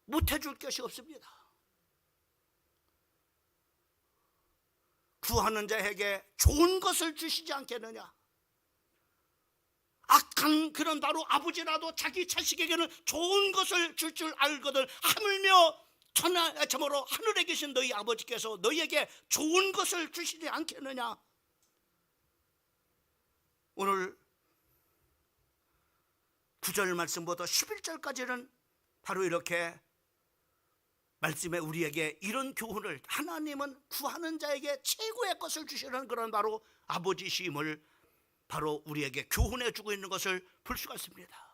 못해줄 것이 없습니다. 구하는 자에게 좋은 것을 주시지 않겠느냐. 악한 그런 바로 아버지라도 자기 자식에게는 좋은 것을 줄 알거든 하물며 참으로 하늘에 계신 너희 아버지께서 너희에게 좋은 것을 주시지 않겠느냐. 오늘 9절 말씀부터 11절까지는 바로 이렇게 말씀에 우리에게 이런 교훈을, 하나님은 구하는 자에게 최고의 것을 주시는 그런 바로 아버지심을 바로 우리에게 교훈해 주고 있는 것을 볼 수가 있습니다.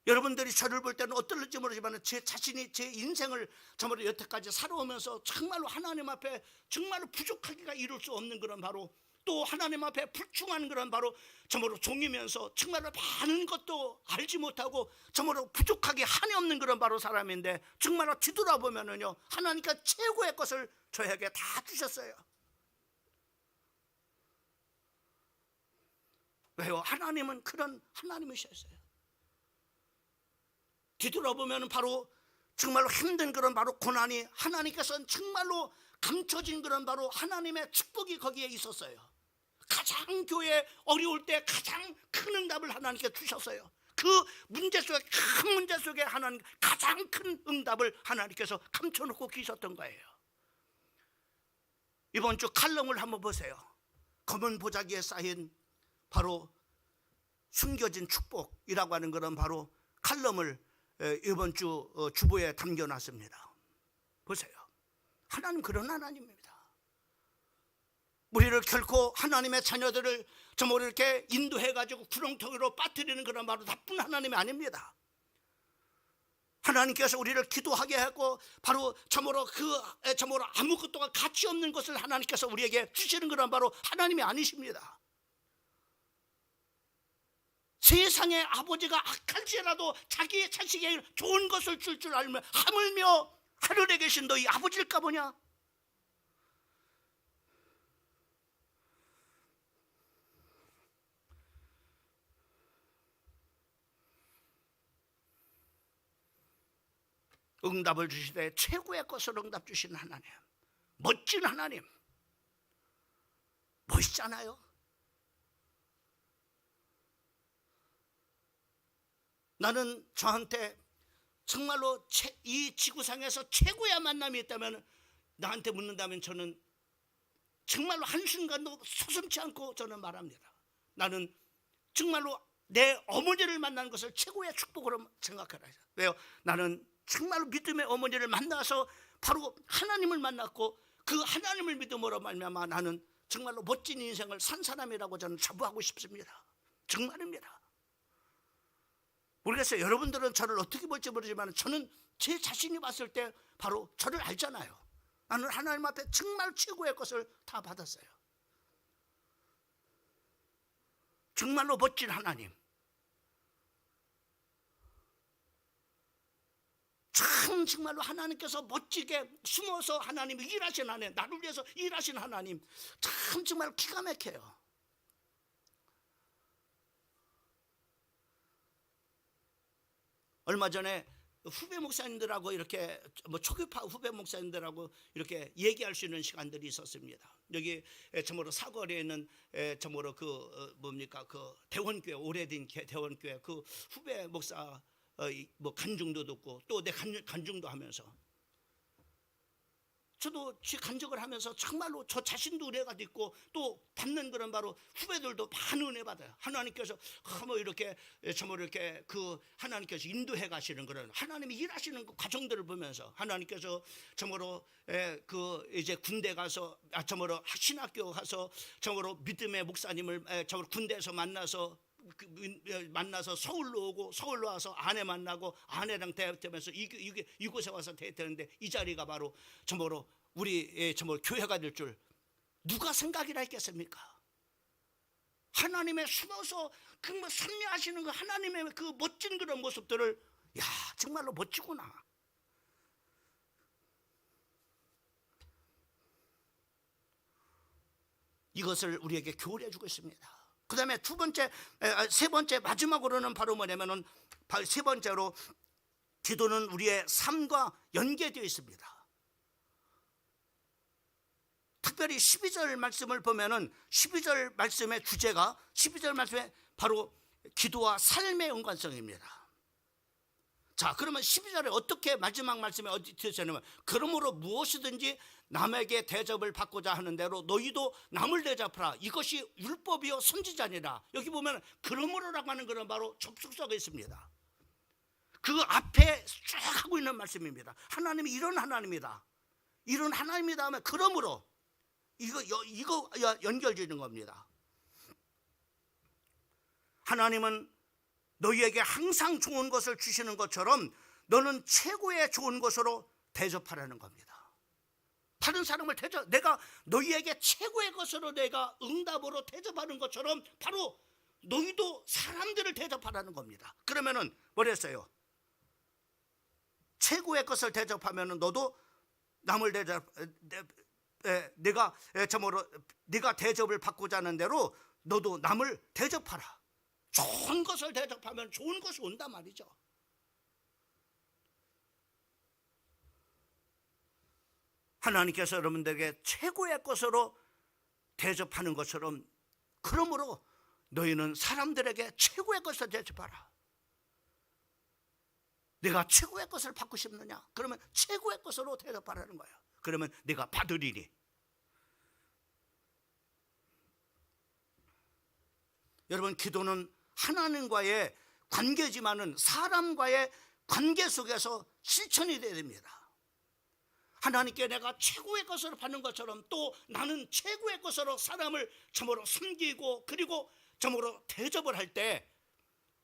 여러분들이 저를 볼 때는 어떨지 모르지만 제 자신이 제 인생을 정말로 여태까지 살아오면서 정말로 하나님 앞에 정말로 부족하기가 이룰 수 없는 그런 바로 또 하나님 앞에 불충한 그런 바로 정말로 종이면서 정말로 많은 것도 알지 못하고 정말로 부족하게 한이 없는 그런 바로 사람인데 정말로 뒤돌아보면은요 하나님께서 최고의 것을 저에게 다 주셨어요. 왜요? 하나님은 그런 하나님이셨어요. 뒤돌아보면 바로 정말로 힘든 그런 바로 고난이 하나님께서는 정말로 감춰진 그런 바로 하나님의 축복이 거기에 있었어요. 가장 교회 어려울 때 가장 큰 응답을 하나님께 주셨어요. 그 문제 속에, 큰 문제 속에 하나님 가장 큰 응답을 하나님께서 감춰놓고 계셨던 거예요. 이번 주 칼럼을 한번 보세요. 검은 보자기에 쌓인 바로 숨겨진 축복이라고 하는 것은 바로 칼럼을 이번 주 주보에 담겨놨습니다. 보세요. 하나님 그런 하나님입니다. 우리를 결코 하나님의 자녀들을 정말 이렇게 인도해가지고 구렁텅이로 빠뜨리는 그런 바로 나쁜 하나님이 아닙니다. 하나님께서 우리를 기도하게 하고 바로 참으로 참으로 아무것도 가치 없는 것을 하나님께서 우리에게 주시는 그런 바로 하나님이 아니십니다. 세상의 아버지가 악할지라도 자기의 자식에게 좋은 것을 줄 알면 하물며 하늘에 계신 너희 아버지일까 보냐? 응답을 주시되 최고의 것을 응답 주시는 하나님, 멋진 하나님, 멋있잖아요. 나는 저한테 정말로 이 지구상에서 최고의 만남이 있다면, 나한테 묻는다면 저는 정말로 한순간도 서슴지 않고 저는 말합니다. 나는 정말로 내 어머니를 만나는 것을 최고의 축복으로 생각하라. 왜요? 나는 정말로 믿음의 어머니를 만나서 바로 하나님을 만났고 그 하나님을 믿음으로 말미암아 나는 정말로 멋진 인생을 산 사람이라고 저는 자부하고 싶습니다. 정말입니다. 모르겠어요. 여러분들은 저를 어떻게 볼지 모르지만 저는 제 자신이 봤을 때 바로 저를 알잖아요. 나는 하나님 앞에 정말 최고의 것을 다 받았어요. 정말로 멋진 하나님, 참 정말로 하나님께서 멋지게 숨어서 하나님이 일하신 하나님, 나를 위해서 일하신 하나님, 참 정말 기가 막혀요. 얼마 전에 후배 목사님들하고 이렇게 초교파 후배 목사님들하고 이렇게 얘기할 수 있는 시간들이 있었습니다. 여기 참으로 사거리에 있는 참으로 그 대원교회, 오래된 대원교회 그 후배 목사 간증도 듣고 또 내 간증도 하면서 저도 제 간증을 하면서 정말로 저 자신도 은혜가 있고 또 받는 그런 바로 후배들도 많은 은혜 받아요. 하나님께서 이렇게 참으로 이렇게 그 하나님께서 인도해 가시는 그런 하나님이 일하시는 그 과정들을 보면서 하나님께서 참으로 그 이제 군대 가서 참으로 신학교 가서 참으로 믿음의 목사님을 참으로 군대에서 만나서 서울로 오고 서울로 와서 아내 만나고 아내랑 대화하면서 이곳에 와서 대화하는데 이 자리가 바로 참으로 우리 참으로 교회가 될 줄 누가 생각이라 했겠습니까? 하나님의 숨어서 그 선미하시는 그 하나님의 그 멋진 그런 모습들을 야 정말로 멋지구나. 이것을 우리에게 교훈해 주고 있습니다. 그 다음에 세 번째 마지막으로는 바로 뭐냐면은 세 번째로 기도는 우리의 삶과 연계되어 있습니다. 특별히 12절 말씀을 보면은 12절 말씀의 주제가 12절 말씀에 바로 기도와 삶의 연관성입니다. 자, 그러면 12절에 어떻게 마지막 말씀에 어디 되셨냐면 그러므로 무엇이든지 남에게 대접을 받고자 하는 대로 너희도 남을 대접하라. 이것이 율법이요 선지자니라. 여기 보면 그러므로라고 하는 그런 바로 접속사가 있습니다. 그 앞에 쭉 하고 있는 말씀입니다. 하나님이 이런 하나님이다. 이런 하나님이다 하면 그러므로 이거 연결되는 겁니다. 하나님은 너희에게 항상 좋은 것을 주시는 것처럼 너는 최고의 좋은 것으로 대접하라는 겁니다. 다른 사람을 내가 너희에게 최고의 것으로 내가 응답으로 대접하는 것처럼 바로 너희도 사람들을 대접하라는 겁니다. 그러면은 뭐랬어요? 최고의 것을 대접하면은 너도 남을 네가 대접을 받고자 하는 대로 너도 남을 대접하라. 좋은 것을 대접하면 좋은 것이 온단 말이죠. 하나님께서 여러분들에게 최고의 것으로 대접하는 것처럼 그러므로 너희는 사람들에게 최고의 것을 대접하라. 내가 최고의 것을 받고 싶느냐? 그러면 최고의 것으로 대답하라는 거예요. 그러면 내가 받으리니. 여러분, 기도는 하나님과의 관계지만은 사람과의 관계 속에서 실천이 되어야 됩니다. 하나님께 내가 최고의 것을 받는 것처럼 또 나는 최고의 것으로 사람을 참으로 섬기고 그리고 참으로 대접을 할 때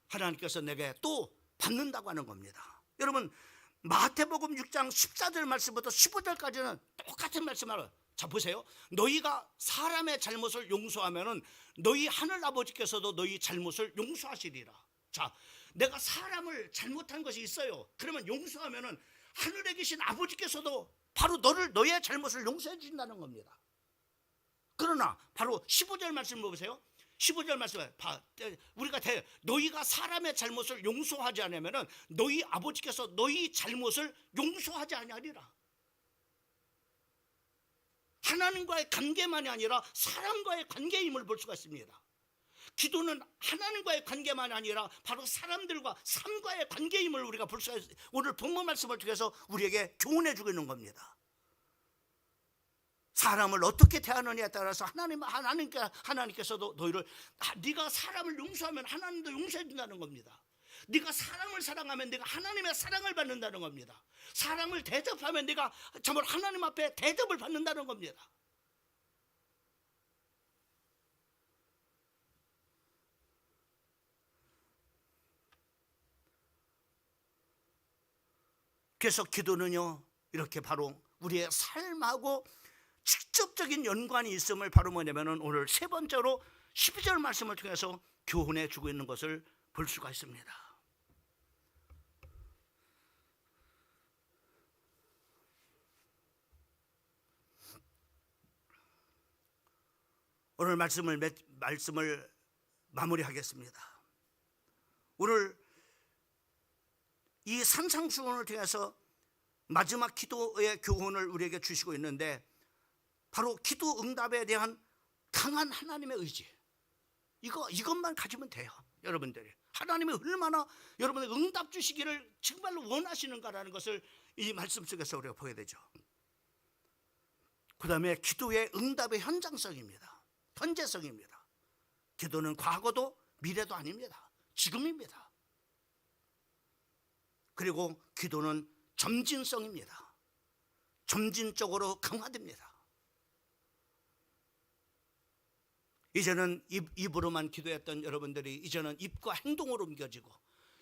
하나님께서 내게 또 받는다고 하는 겁니다. 여러분, 마태복음 6장 14절 말씀부터 15절까지는 똑같은 말씀을, 자 보세요. 너희가 사람의 잘못을 용서하면은 너희 하늘 아버지께서도 너희 잘못을 용서하시리라. 자, 내가 사람을 잘못한 것이 있어요. 그러면 용서하면은 하늘에 계신 아버지께서도 바로 너의 잘못을 용서해 주신다는 겁니다. 그러나 바로 15절 말씀 보세요. 15절 말씀에 우리가 너희가 사람의 잘못을 용서하지 않으면은 너희 아버지께서 너희 잘못을 용서하지 아니하리라. 하나님과의 관계만이 아니라 사람과의 관계임을 볼 수가 있습니다. 기도는 하나님과의 관계만이 아니라 바로 사람들과 삶과의 관계임을 우리가 볼 수가 있어요. 오늘 본문 말씀을 통해서 우리에게 교훈해 주고 있는 겁니다. 사람을 어떻게 대하느냐에 따라서 하나님께서도 너희를, 네가 사람을 용서하면 하나님도 용서해 준다는 겁니다. 네가 사람을 사랑하면 네가 하나님의 사랑을 받는다는 겁니다. 사람을 대접하면 네가 정말 하나님 앞에 대접을 받는다는 겁니다. 그래서 기도는요, 이렇게 바로 우리의 삶하고 직접적인 연관이 있음을 바로 뭐냐면은 오늘 세 번째로 12절 말씀을 통해서 교훈해 주고 있는 것을 볼 수가 있습니다. 오늘 말씀을 마무리하겠습니다. 오늘 이 산상수훈을 통해서 마지막 기도의 교훈을 우리에게 주시고 있는데 바로 기도 응답에 대한 강한 하나님의 의지, 이것만 가지면 돼요. 여러분들이 하나님이 얼마나 여러분의 응답 주시기를 정말로 원하시는가라는 것을 이 말씀 속에서 우리가 보게 되죠. 그 다음에 기도의 응답의 현장성입니다. 현재성입니다. 기도는 과거도 미래도 아닙니다. 지금입니다. 그리고 기도는 점진성입니다. 점진적으로 강화됩니다. 이제는 입으로만 기도했던 여러분들이 이제는 입과 행동으로 옮겨지고,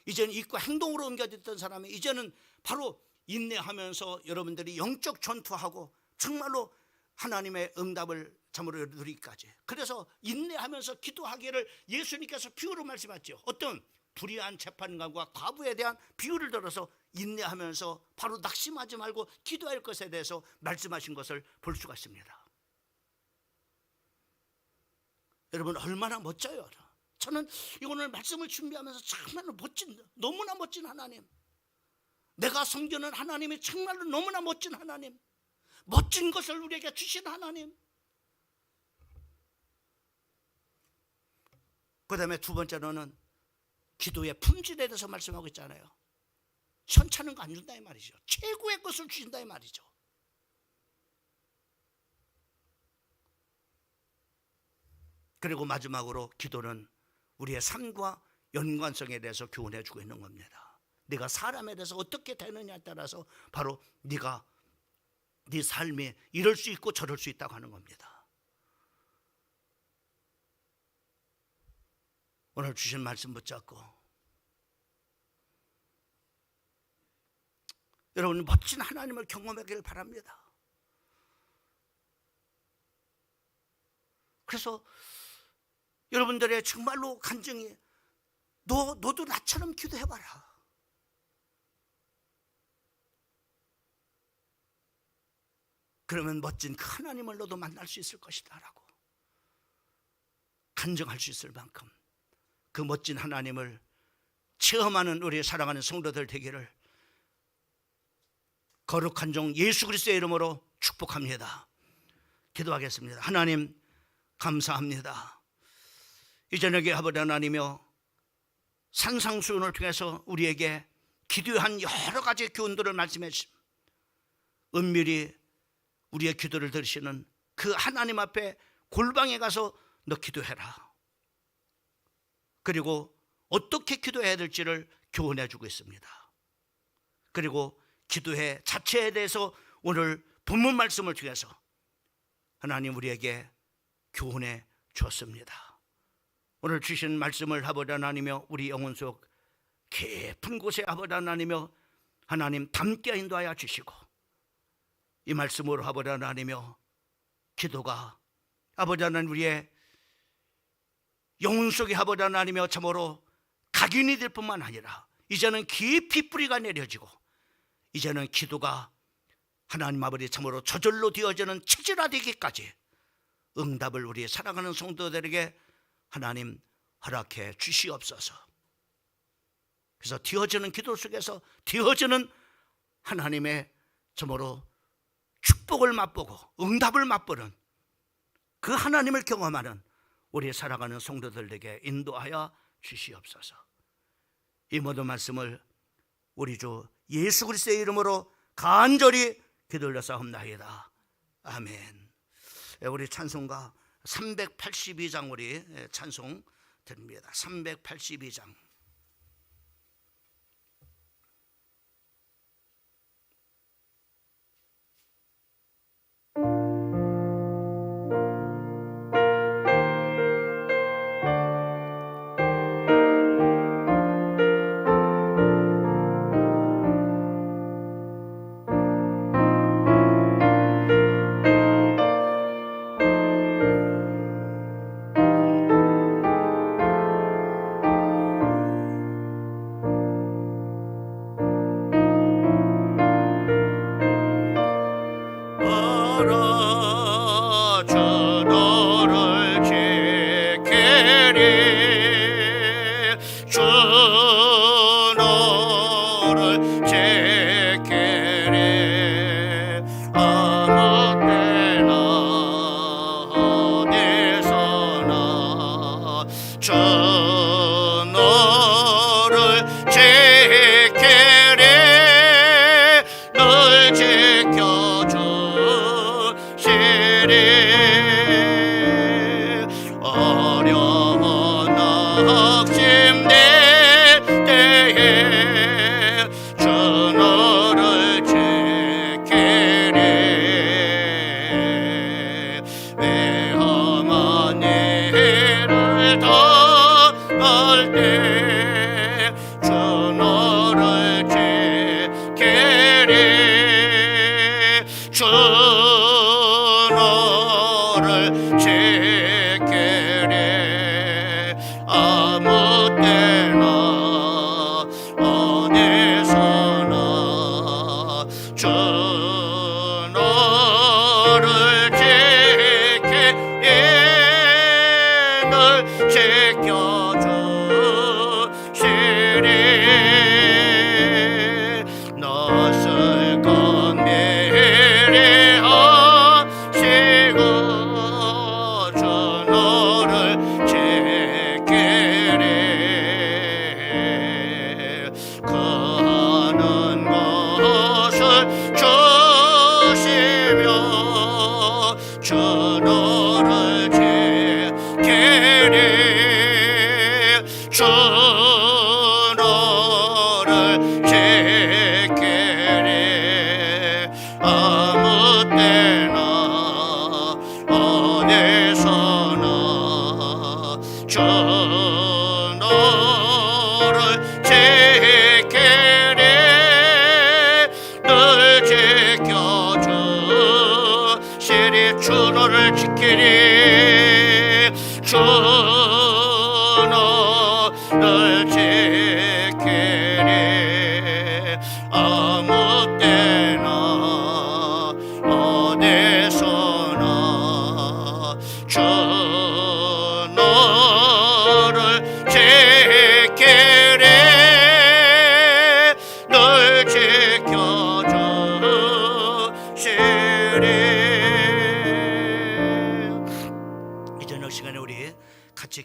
이제는 입과 행동으로 옮겨졌던 사람이 이제는 바로 인내하면서 여러분들이 영적 전투하고 정말로 하나님의 응답을 참으로 누리기까지. 그래서 인내하면서 기도하기를 예수님께서 비유로 말씀하셨죠. 어떤 불의한 재판관과 과부에 대한 비유를 들어서 인내하면서 바로 낙심하지 말고 기도할 것에 대해서 말씀하신 것을 볼 수가 있습니다. 여러분, 얼마나 멋져요. 저는 오늘 말씀을 준비하면서 정말로 너무나 멋진 하나님, 내가 섬기는 하나님이 정말로 너무나 멋진 하나님, 멋진 것을 우리에게 주신 하나님. 그 다음에 두 번째로는 기도의 품질에 대해서 말씀하고 있잖아요. 현찮은 거 안 준다 이 말이죠. 최고의 것을 주신다 이 말이죠. 그리고 마지막으로 기도는 우리의 삶과 연관성에 대해서 교훈해 주고 있는 겁니다. 네가 사람에 대해서 어떻게 되느냐에 따라서 바로 네 삶이 이럴 수 있고 저럴 수 있다고 하는 겁니다. 오늘 주신 말씀 붙잡고 여러분 멋진 하나님을 경험하기를 바랍니다. 그래서 여러분들의 정말로 간증이 너도 나처럼 기도해봐라. 그러면 멋진 그 하나님을 너도 만날 수 있을 것이다 라고 간증할 수 있을 만큼 그 멋진 하나님을 체험하는 우리 사랑하는 성도들 되기를 거룩한 종 예수 그리스도의 이름으로 축복합니다. 기도하겠습니다. 하나님 감사합니다. 이 저녁에 아버지 하나님이여 산상수훈을 통해서 우리에게 기도에 한 여러 가지 교훈들을 말씀해 주십니다. 은밀히 우리의 기도를 들으시는 그 하나님 앞에 골방에 가서 너 기도해라. 그리고 어떻게 기도해야 될지를 교훈해 주고 있습니다. 그리고 기도회 자체에 대해서 오늘 본문 말씀을 통해서 하나님 우리에게 교훈해 주었습니다. 오늘 주신 말씀을 아버지 하나님이여 우리 영혼 속 깊은 곳에 아버지 하나님이여 하나님 담게 인도하여 주시고, 이 말씀으로 아버지 하나님이여 기도가 아버지 하나님 우리의 영혼 속에 아버지 하나님이여 참으로 각인이 될 뿐만 아니라 이제는 깊이 뿌리가 내려지고, 이제는 기도가 하나님 아버지 참으로 저절로 되어지는 체질화되기까지 응답을 우리 사랑하는 성도들에게 하나님 허락해 주시옵소서. 그래서 되어지는 기도 속에서 되어지는 하나님의 참으로 축복을 맛보고 응답을 맛보는 그 하나님을 경험하는 우리 살아가는 성도들에게 인도하여 주시옵소서. 이 모든 말씀을 우리 주 예수 그리스도의 이름으로 간절히 기도올려사옵나이다. 아멘. 우리 찬송가 382장 우리 찬송 드립니다. 382장.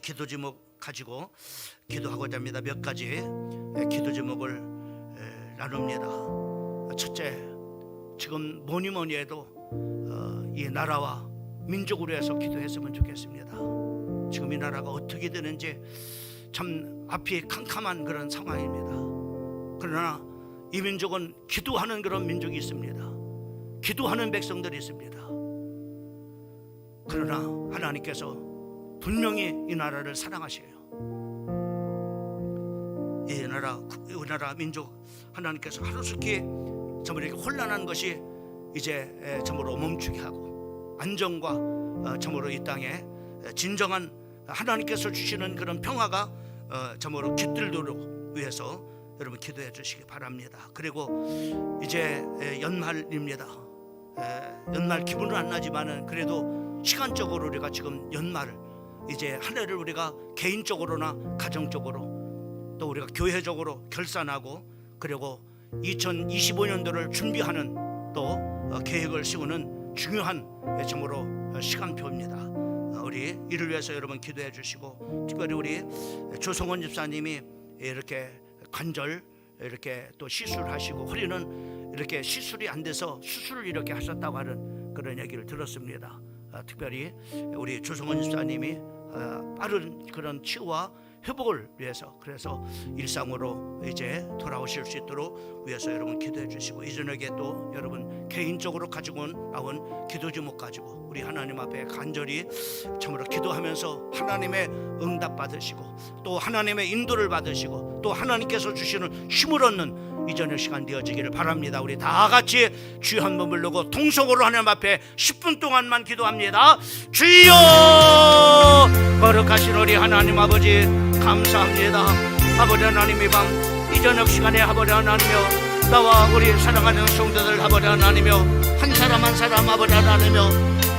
기도 제목 가지고 기도하고자 합니다. 몇 가지 기도 제목을 나눕니다. 첫째, 지금 뭐니 해도 이 나라와 민족을 위해서 기도했으면 좋겠습니다. 지금 이 나라가 어떻게 되는지 참 앞이 캄캄한 그런 상황입니다. 그러나 이 민족은 기도하는 그런 민족이 있습니다. 기도하는 백성들이 있습니다. 그러나 하나님께서 분명히 이 나라를 사랑하셔요. 이 나라 민족 하나님께서 하루속히 정말 이렇게 혼란한 것이 이제 참으로 멈추게 하고 안정과 참으로 이 땅에 진정한 하나님께서 주시는 그런 평화가 참으로 깃들도록 위해서 여러분 기도해 주시기 바랍니다. 그리고 이제 연말입니다. 연말 기분은 안 나지만은 그래도 시간적으로 우리가 지금 연말을 이제 한 해를 우리가 개인적으로나 가정적으로 또 우리가 교회적으로 결산하고 그리고 2025년도를 준비하는 또 계획을 세우는 중요한 참으로 시간표입니다. 우리 이를 위해서 여러분 기도해 주시고 특별히 우리 조성원 집사님이 이렇게 관절 이렇게 또 시술하시고 허리는 이렇게 시술이 안 돼서 수술을 이렇게 하셨다고 하는 그런 얘기를 들었습니다. 특별히 우리 조성원 집사님이 빠른 그런 치유와 회복을 위해서 그래서 일상으로 이제 돌아오실 수 있도록 위해서 여러분 기도해 주시고 이 저녁에 또 여러분 개인적으로 가지고 나온 기도 제목 가지고 우리 하나님 앞에 간절히 참으로 기도하면서 하나님의 응답 받으시고 또 하나님의 인도를 받으시고 또 하나님께서 주시는 힘을 얻는 이 저녁 시간 되어지기를 바랍니다. 우리 다 같이 주여 한번 부르고 통성으로 하나님 앞에 10분 동안만 기도합니다. 주여 거룩하신 우리 하나님 아버지 감사합니다. 아버지 하나님 이 밤 이 저녁 시간에 아버지 하나님이여 나와 우리 사랑하는 성도들 아버지 하나님이여 한 사람 한 사람 아버지 하나님이여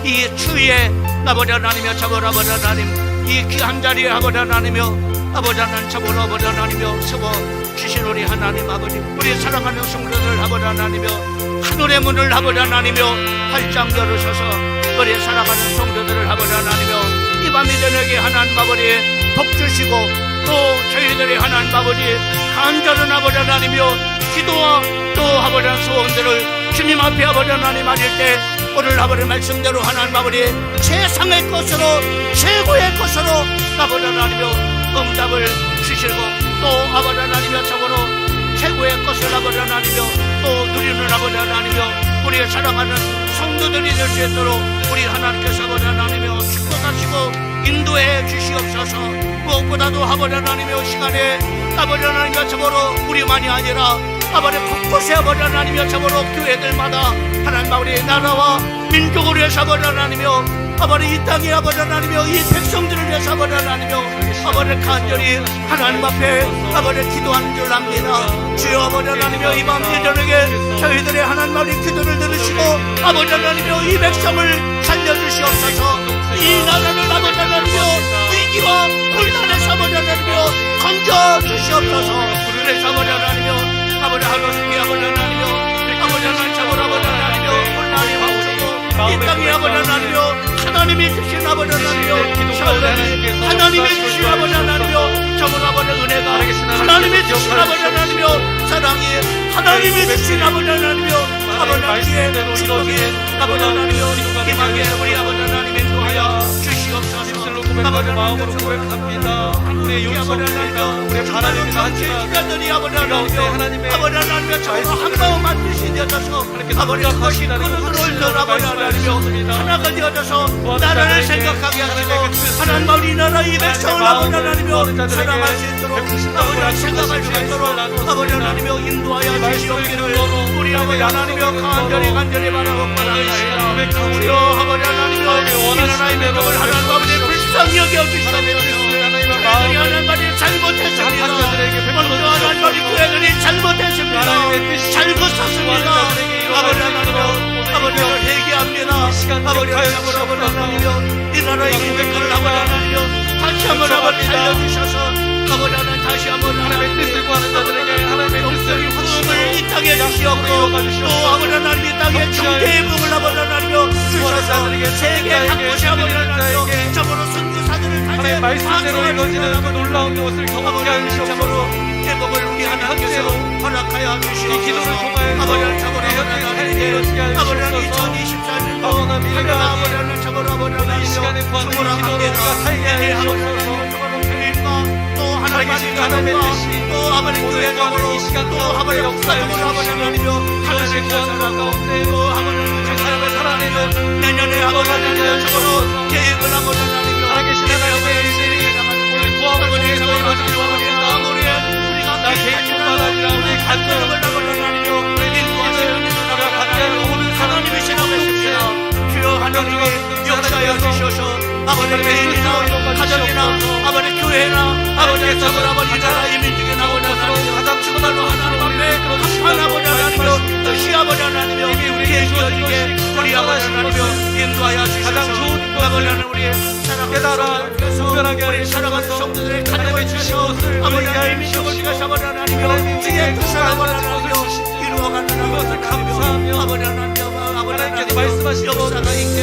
이 추위에 아버지 하나님이여 참으로 아버지 하나님 이 귀한 자리에 아버지 하나님이여 아버지 하나님 참으로 아버지 하나님이여 세워 주신 우리 하나님 아버지 우리 사랑하는 성도들 아버지 하나님이여 하늘의 문을 아버지 하나님이여 활짝 열으셔서 우리 사랑하는 성도들을 아버지 하나님이여 이 밤 이 저녁에 하나님 아버지 복 주시고 또 저희들의 하나님 아버지 간절한 아버지 하나님이여 기도와 또 아버지 소원들을 주님 앞에 아버지 하나님 아닐 때 오늘 아버지 말씀대로 하나님 아버지 세상의 것으로 최고의 것으로 아버지 하나님이여 응답을 주시고 또 아버지 하나님이여 참으로 최고의 것을 아버지 하나님이여 또 누리는 아버지 하나님이여 우리의 사랑하는 성도들이 될 수 있도록 우리 하나님께서 아버지 하나님이여 축복하시고 인도해 주시옵소서. 무엇보다도 아버지 하나님이여 시간에 아버지 하나님이여 참으로 우리만이 아니라 아버지 곳곳에 아버지 하나님이여 참으로 교회들마다 하나님 우리 나라와 민족을 위해서 아버지 하나님이여 아버지 이 땅에 아버지 하나님이여 이 백성들을 위해서 아버지 하나님이여 아버지 간절히 하나님 앞에 아버지 기도하는 줄 압니다. 주여 아버지 하나님이여 이 밤 이 저녁에 저희들의 하나님 아버지 기도를 들으시고 아버지 하나님이여 이 백성을 살려주시옵소서. 이 나라를 아버지 하나님이여 위기와 혼란에서 아버지 하나님이여 건져주시옵소서. 그래서 아버지 하나님이여 아버지 하루속에 아버지 하나님이여 아버지 하나님 참으로 아버지 하나님이여 혼란이 멈추고 이 땅에 아버지 하나님이여 하나님이 주신 아버지 하나님이여 하나님이 주신 아버지 하나님이여 참으로 아버지 은혜가 하나님이 주신 아버지 하나님이여 사랑이 하나님이 주신 아버지 하나님이여 아버지 하나님의 축복이 아버지 하나님이여 희망에 우리 아버지 하나님의 도하여 주시옵소서.
고백하는 마음으로 고백합니다. 우리의 용서입니다. 우리의 바라는
기간들이 아버지 하나님의 아버지 하나님의 참으로 한 마음 만드신 되어져서 아버지가 거신 그릇을 아버지 하나님이여 하나가 되어져서 나라를 생각하게 하시고 하나님 우리 나라 이 백성을 아버지 하나님이여 사랑할 수 있도록 아버지가 생각할 수 있도록 아버지 하나님이여 인도하여 주시옵기를 우리 아버지 하나님이여 간절히 바라옵나이다. 주여 아버지 하나님이여 이 나라의 민족을 하나님 아버지 불쌍히 여겨주시옵소서. 그들이 하나님 아버지 잘못했습니다. 먼저 하나님 아버지 그들이 잘못했습니다. 잘못 섰습니다. 아버지 하나님이여 아버지를 회개합니다. 아버지 하나님이여 이 나라의 인백들을 아버지 하나님이여 다시 한번 아버지 살려주셔서 아버지 하나님 다시 한번 하나님의 뜻을 구하는 자들에게 하나님의 뜻을 부음을 이 땅에 주시옵고 또 아버지 하나님 이 땅에 경제의 부음을 아버지 하나님이여 주셔서 세계 한 곳에 아버지 하나님이여 저번에 선교사들
하나님의 말씀대로 이루어지는 그 놀라운 것을 경험하게 하여 주시옵소서.
회복을 우리 하나님께서 허락하여 주시옵소서.
이 기도를 통하여서 우리 현재 삶이 이루어지게 하여 주시옵소서.
2024년도
아버나 미래가
아버지는 저버려
이 시간에 구하는 이 기도로 우리가 살게 하여 주옵소서.
또
살아계신 하나님의 뜻이
또 아버지 교회
구하는 이 시간
또
가운데
아버지
역사여 주시옵소서. 이것을 구하는 것 가운데
또 아버지
그 삶을 살아내는
내년에 아버지는 저버려 계획을 아버지
살아계신 하나님의 뜻이 우리 구함을 통해서 이루어지길 원합니다. 나 개인뿐만 아니라 우리 간절함을 우리가 간절히 모든
하나님이시라고 했습니다. 주여 하나님 역사하여 주셔서 아버지 개인이나 가정이나 아버지 교회나 아버지 사물 아버지 나라 이민 중에 나오는 가장 천하로 하나님 앞에 한판 아버지 하나님이여 뜻이 아버지 하나님이여 계시어지게 우리 아버지 하나님이여 인도하여 주셔서 아버지 하나님 우리의
깨달아 분별하게
우리
하여
살아가는
주셔서
성도들의 가정을 주셔서 아버지 하나님 이것을 아버지 하나님이여 주의 뜻을 아버지 하나님이여 이루어가는
그것을 감사하며
아버지 하나님께서
말씀하신
역사가 있게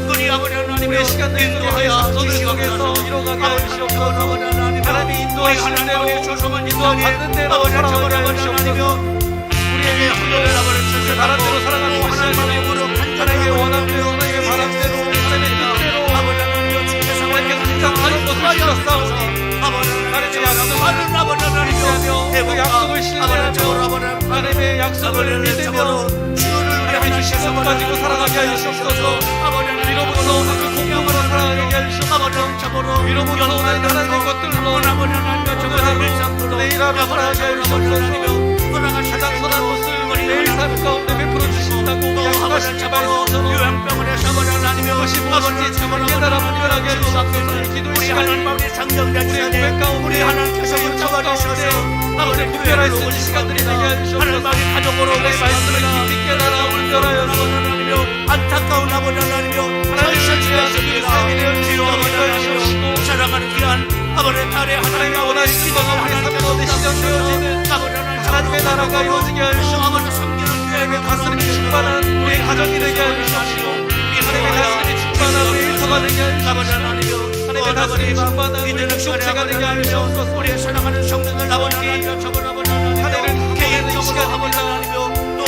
우리 아버지 하나님의
우리의 시간들을
인도하여
오늘 속에서
주시옵소서.
이뤄가게 하여 주시옵소서.
아버지 하나님
하나님이 인도하시는 대로 인도받는 대로 살아가게 하여 주시옵소서. 우리에게 기도를 바람대로 살아가는 것이 아니라 하나님의 원함대로 하나님의 바람대로 하나님의 뜻대로 하나님께서 항상 하는 것을 주셨사오니 하나님의 약속을 의지하며 그 약속을 신뢰하며 하나님의 약속을 믿으며 하나님의 주신 것 가지고 살아가게 하여 주시옵소서. 위로부터 그 공동으로 살아가게 하여 주시옵소서. 위로부터 오는 하나님의 것들로 오늘 내일 하루 살아가게 하여 주시옵소서. 가장 선한 것을 내일 삶 가운데 베풀어 주신다고 약속하신 그 말씀처럼 그것이 무엇인지 잘 깨달아 분별하게 하여 주시옵소서. 기도의 시간이 우리의 고백 가운데 우리의 처와 가운데 아버지 분별할 수 있는 시간들이 되게 하여 주시옵소서. 내 말씀을 깊이 깨달아 분별하여 주시옵소서.
안타까운 아버지 하나님이여
하나님을 위하여 그 삶이 되어 주시옵소서.
살아가는 귀한 아버지 딸의
하나님과 원하신 기도가 우리 삶 가운데 실현되어지는 하나님의 나라가 이루어지게 하여 주시옵소서. 하나님의 다스림이 충만한 우리의 가정이 되게 하여 주시옵시고 하나님의 다스림이 충만한 우리의 일터가 되게 하여 주시옵시고 하나님의 다스림이 충만한 우리의 공동체가 되게 하여 주시옵소서.
우리의 사랑하는 성도들 아버지
하나님을 개인의 이 시간입니다.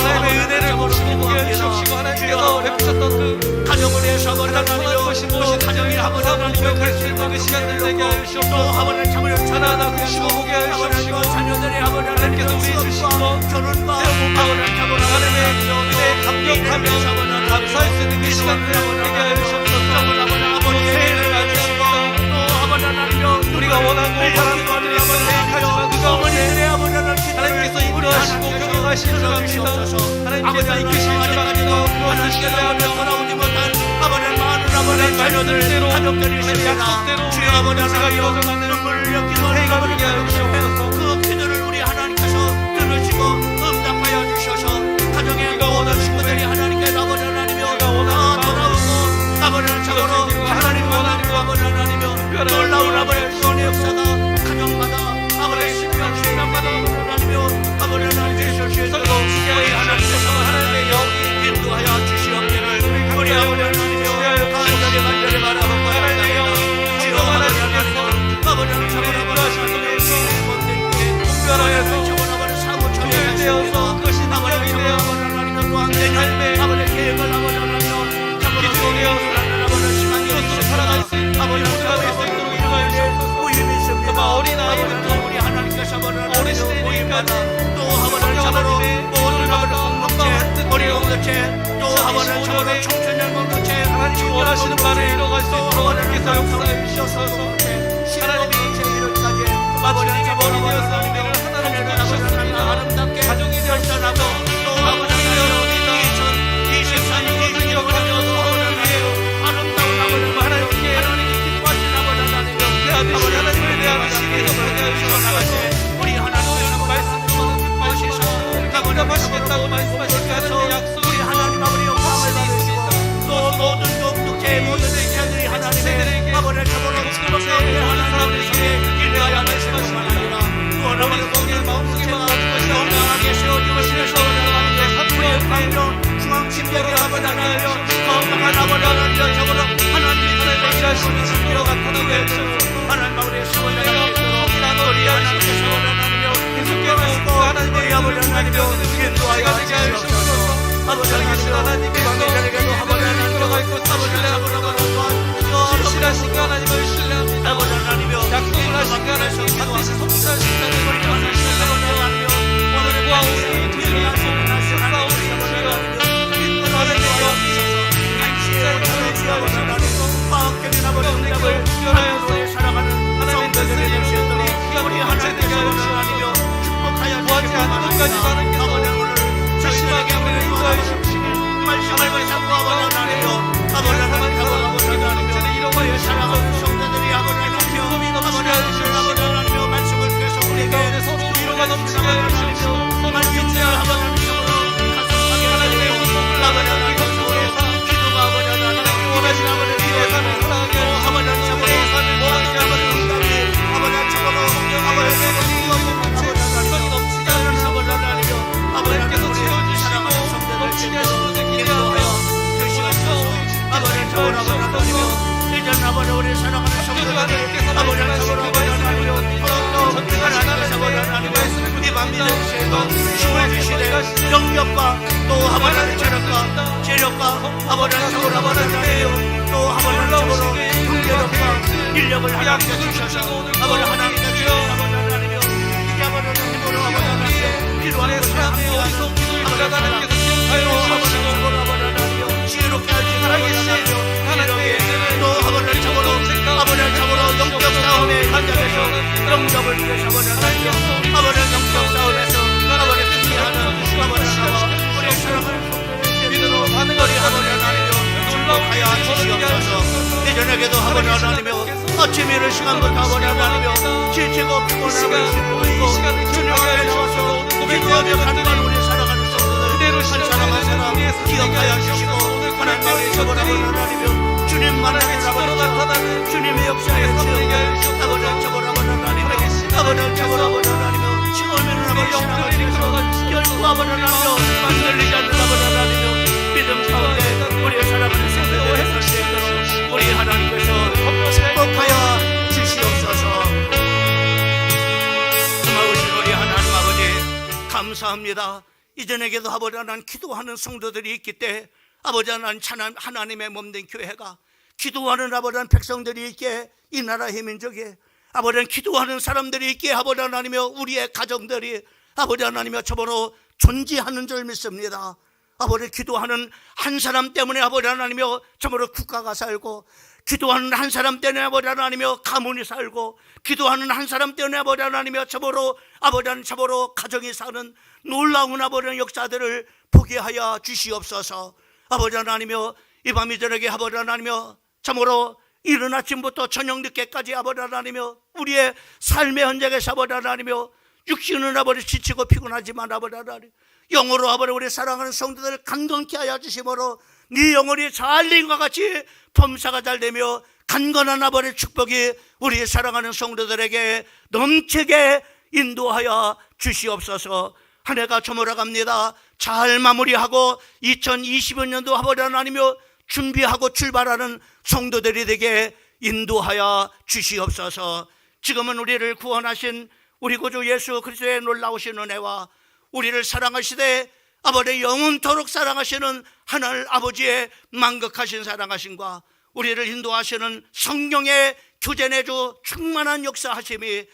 하나님의 은혜를 보시고 보게 하여 주시옵시고 하나님께서 베푸셨던 그
가정을 위해서
가장 선한 것이 무엇인지
가정이 아버지
감사함을 고백할 수 있는 그 시간들 되게 하여 주시옵소서. 하나하나 굽시고 보게 하여 주시옵시고
자녀들의 아버지
하나님께서 우리 주신 것
결혼과
하나님의 은혜에 감격하며 감사할 수 있는 그 시간들 되게 하여 주시옵소서. 새해를 맞이합니다. 우리가 원하고 바라는 것들이 생각하지만 그 가운데 하나님께서 인도하시고 경영하시는 줄 압니다. 하나님께서 이끄실 줄 압니다. 그것을 신뢰하며 하나님 말씀대로 하나님 약속대로 우리의 공동체가 이루어져가는 새해가 되게 하여 주시옵소서.
그 기도를 우리 하나님께서 들으시고 응답하여 주셔서 가정의
우리가 원하는
친구들이 하나님께 아버지 하나님이여
우리가 원하는
돌아오고 아버지를 잡으러 하나님 원하는 아버지 하나님이여 놀라운 아버지 구원의 역사가 가정마다 아버지 신비한 신랑마다 하나님이여 아버지 하나님 주시옵소서. 우리 하나님께서 하나님의 영이 인도하여 주시옵기를 우리 아버지 하나님이여 간절히 바라보고
하나님의 영이
주여 하나님께서 아버지 하나님
특별하여서 조율되어서 그것이 능력이 되어 내 삶의 기준이 되어서 그것으로 살아갈 수 있는 우리 모두가 될 수 있도록 인도하여 주시옵소서. 아마 어린아이부터 어린 시대이니까지 성령 하나님의 모두를 받은 건강한
우리 공동체 또 아버지 저로 청소년 공동체
하나님이 원하시는 바를 이뤄갈 수 있도록 하나님께서 역사해 주셔서 하나님이 마침내 머리 되어서 우리를 하나로 묶어주셨습니다. 가족이 되었습니다. 또 아버지가 되었습니다. 2024년을 기억하며 서로를 위해
아름다운 아버지
하나님께
하나님이 기뻐하신 아버지 하나님
대하듯이 하나님을 대하듯이 계속하게 해주셨사오니
우리 하나님의
말씀으로는 기뻐하시고 응답하시겠다고 말씀하신 그 하나님의 약속이
우리 하나님 아버지 영광을 받으시고 또 모든 공동체 모든 자들이 하나님의 아버지를 저보러 지금까지 하나님을 위해 일하여 말씀하시는 아니라 또 하나님의 거기에 마음속에 건강하게 세워주시는 서울하나님의 우리의 방정 중앙 침략의 아버지 하나님 건강한 아버지 하나님 저보러 하나님의
하나님의 자신이 진리로 나타나게 해주셨소.
아버지 하나님여 인도하여 주시옵소서. 아버지 하나님여 이 밤이 저녁에도 아버지 하나님여 아버지 하나님여
신실하신 가 하나님을 신뢰합니다.
아버지 하나님여
약속을 하신 가 하나님 반드시 성취하신다는 걸 신뢰합니다. 오늘과 오늘 주의 약속을 싸우는 주여 하나님여
하나님을 구별하여서 살아가는 성도들의 되시었더니 우리 하나님께서 하나님여 축복하여
구하지 않는 것까지 많은 것을 자신하게 우리를 인도하여 주시고
말씀을 잡고 아버지 하나님여 아버지 하나님여 이러고의 살아가는 성도들이 아버지 하나님여 아버지 하나님여 말씀을 통해서 우리에게
서로 위로가 넘치게 하여 주시고 서로
말씀을
격려하여
아버지 하나님여 하나님의 은총을 아버지 하나님여 기도가 아버지 하나님여 원하신 아버지
위에 사는 사랑하게 하여
아버지 하나님여 모든 아버지 응답이 아버지 하나님여 아버지
성이 넘치게 하여 주시고
하나님여
하나님께서
아버지
채워주시고 넘치게 하시는 기대하여
아버지 하나님여 이전 아버지 우리 사랑하는 성도들 아버지 하나님여 하나님께서 이 밤 믿으시고 힘을 주시되 영력과 또 아버지 하나님과 재력과 아버지 하나님여 또 아버지 하나님으로 경제력과 인력을 하나님께 주셔서 아버지 하나님께서 아버지 하나님여 이제 아버지 하나님으로 아버지 하나님여 필요한 것을
어디서 기도를 하나님께서 기억하여 주시고
지혜롭게 하시고
살아계신 하나님의
또 아버지 참으로 영적 싸움의 현장에서 영적을 위해서 아버지 하나님여 아버지 영적 싸움에서 아버지 승리하는 아버지 하나님여 우리의 사랑을
믿음으로 가는
우리 아버지 하나님여 축복하여 주시옵소서. 이 저녁에도 아버지 하나님여 아침 이른 시간부터 아버지 하나님여 지치고 피곤하고 있고 주님 앞에 나와서 기도하며 간만 우리 살아가는 성도들 한 사람 한 사람 기억하여 주시고 하나님의 저보라고 하나님여 주님 만나는 아버지 주님의 역사에 주여 아버지 저보라고 하나님여 아버지 저보라고 하나님여 지금은 아버지 하나님여 결코 아버지 하나님여 흔들리지 않는 아버지 하나님여 믿음 가운데 우리의 사랑하는 성도들의 살수 우리 하나님께서 축복하여 주시옵소서. 고마우신 우리 하나님 아버지 감사합니다. 이전에게도 아버지 하나님 기도하는 성도들이 있기 때문에 아버지 하나님 하나님의 몸된 교회가 기도하는 아버지 하나님 백성들이 있기에 이 나라의 민족이 아버지 하나님 기도하는 사람들이 있기에 아버지 하나님여 우리의 가정들이 아버지 하나님여 저보로 존재하는 줄 믿습니다. 아버지 기도하는 한 사람 때문에 아버지 하나님여 저보로 국가가 살고 기도하는 한 사람 때문에 아버지 하나님여 가문이 살고 기도하는 한 사람 때문에 아버지 하나님여 저보로 아버지 하나님 저보로 가정이 사는 놀라운 아버지 하나님 역사들을 보게 하여 주시옵소서. 아버지 하나님여 이 밤이 저녁에 아버지 하나님여 참으로 이른 아침부터 저녁 늦게까지 아버지 하나님여 우리의 삶의 현장에서 아버지 하나님여 육신은 아버지 지치고 피곤하지만 아버지 하나님 영으로 아버지 우리 사랑하는 성도들을 강건케 하여 주심으로 네 영혼이 잘림과 같이 범사가 잘 되며 간건한 아버지 축복이 우리 사랑하는 성도들에게 넘치게 인도하여 주시옵소서. 한 해가 저물어갑니다. 잘 마무리하고 2020년도 아버지 하나님여 준비하고 출발하는 성도들이 되게 인도하여 주시옵소서. 지금은 우리를 구원하신 우리 구주 예수 그리스도의 놀라우신 은혜와 우리를 사랑하시되 아버지 영원토록 사랑하시는 하늘 아버지의 만극하신 사랑하심과 우리를 인도하시는 성령의 교제내주 충만한 역사하심이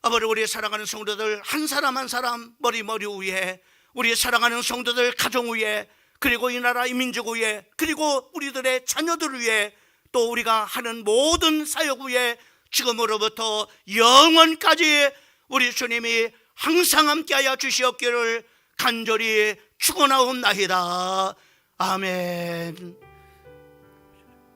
아버지 우리 사랑하는 성도들 한 사람 한 사람 머리 위에 우리 사랑하는 성도들 가정 위에 그리고 이 나라 이 민족 위에 그리고 우리들의 자녀들 위에 또 우리가 하는 모든 사역 위에 지금으로부터 영원까지 우리 주님이 항상 함께하여 주시옵기를 간절히 축원하옵나이다. 아멘.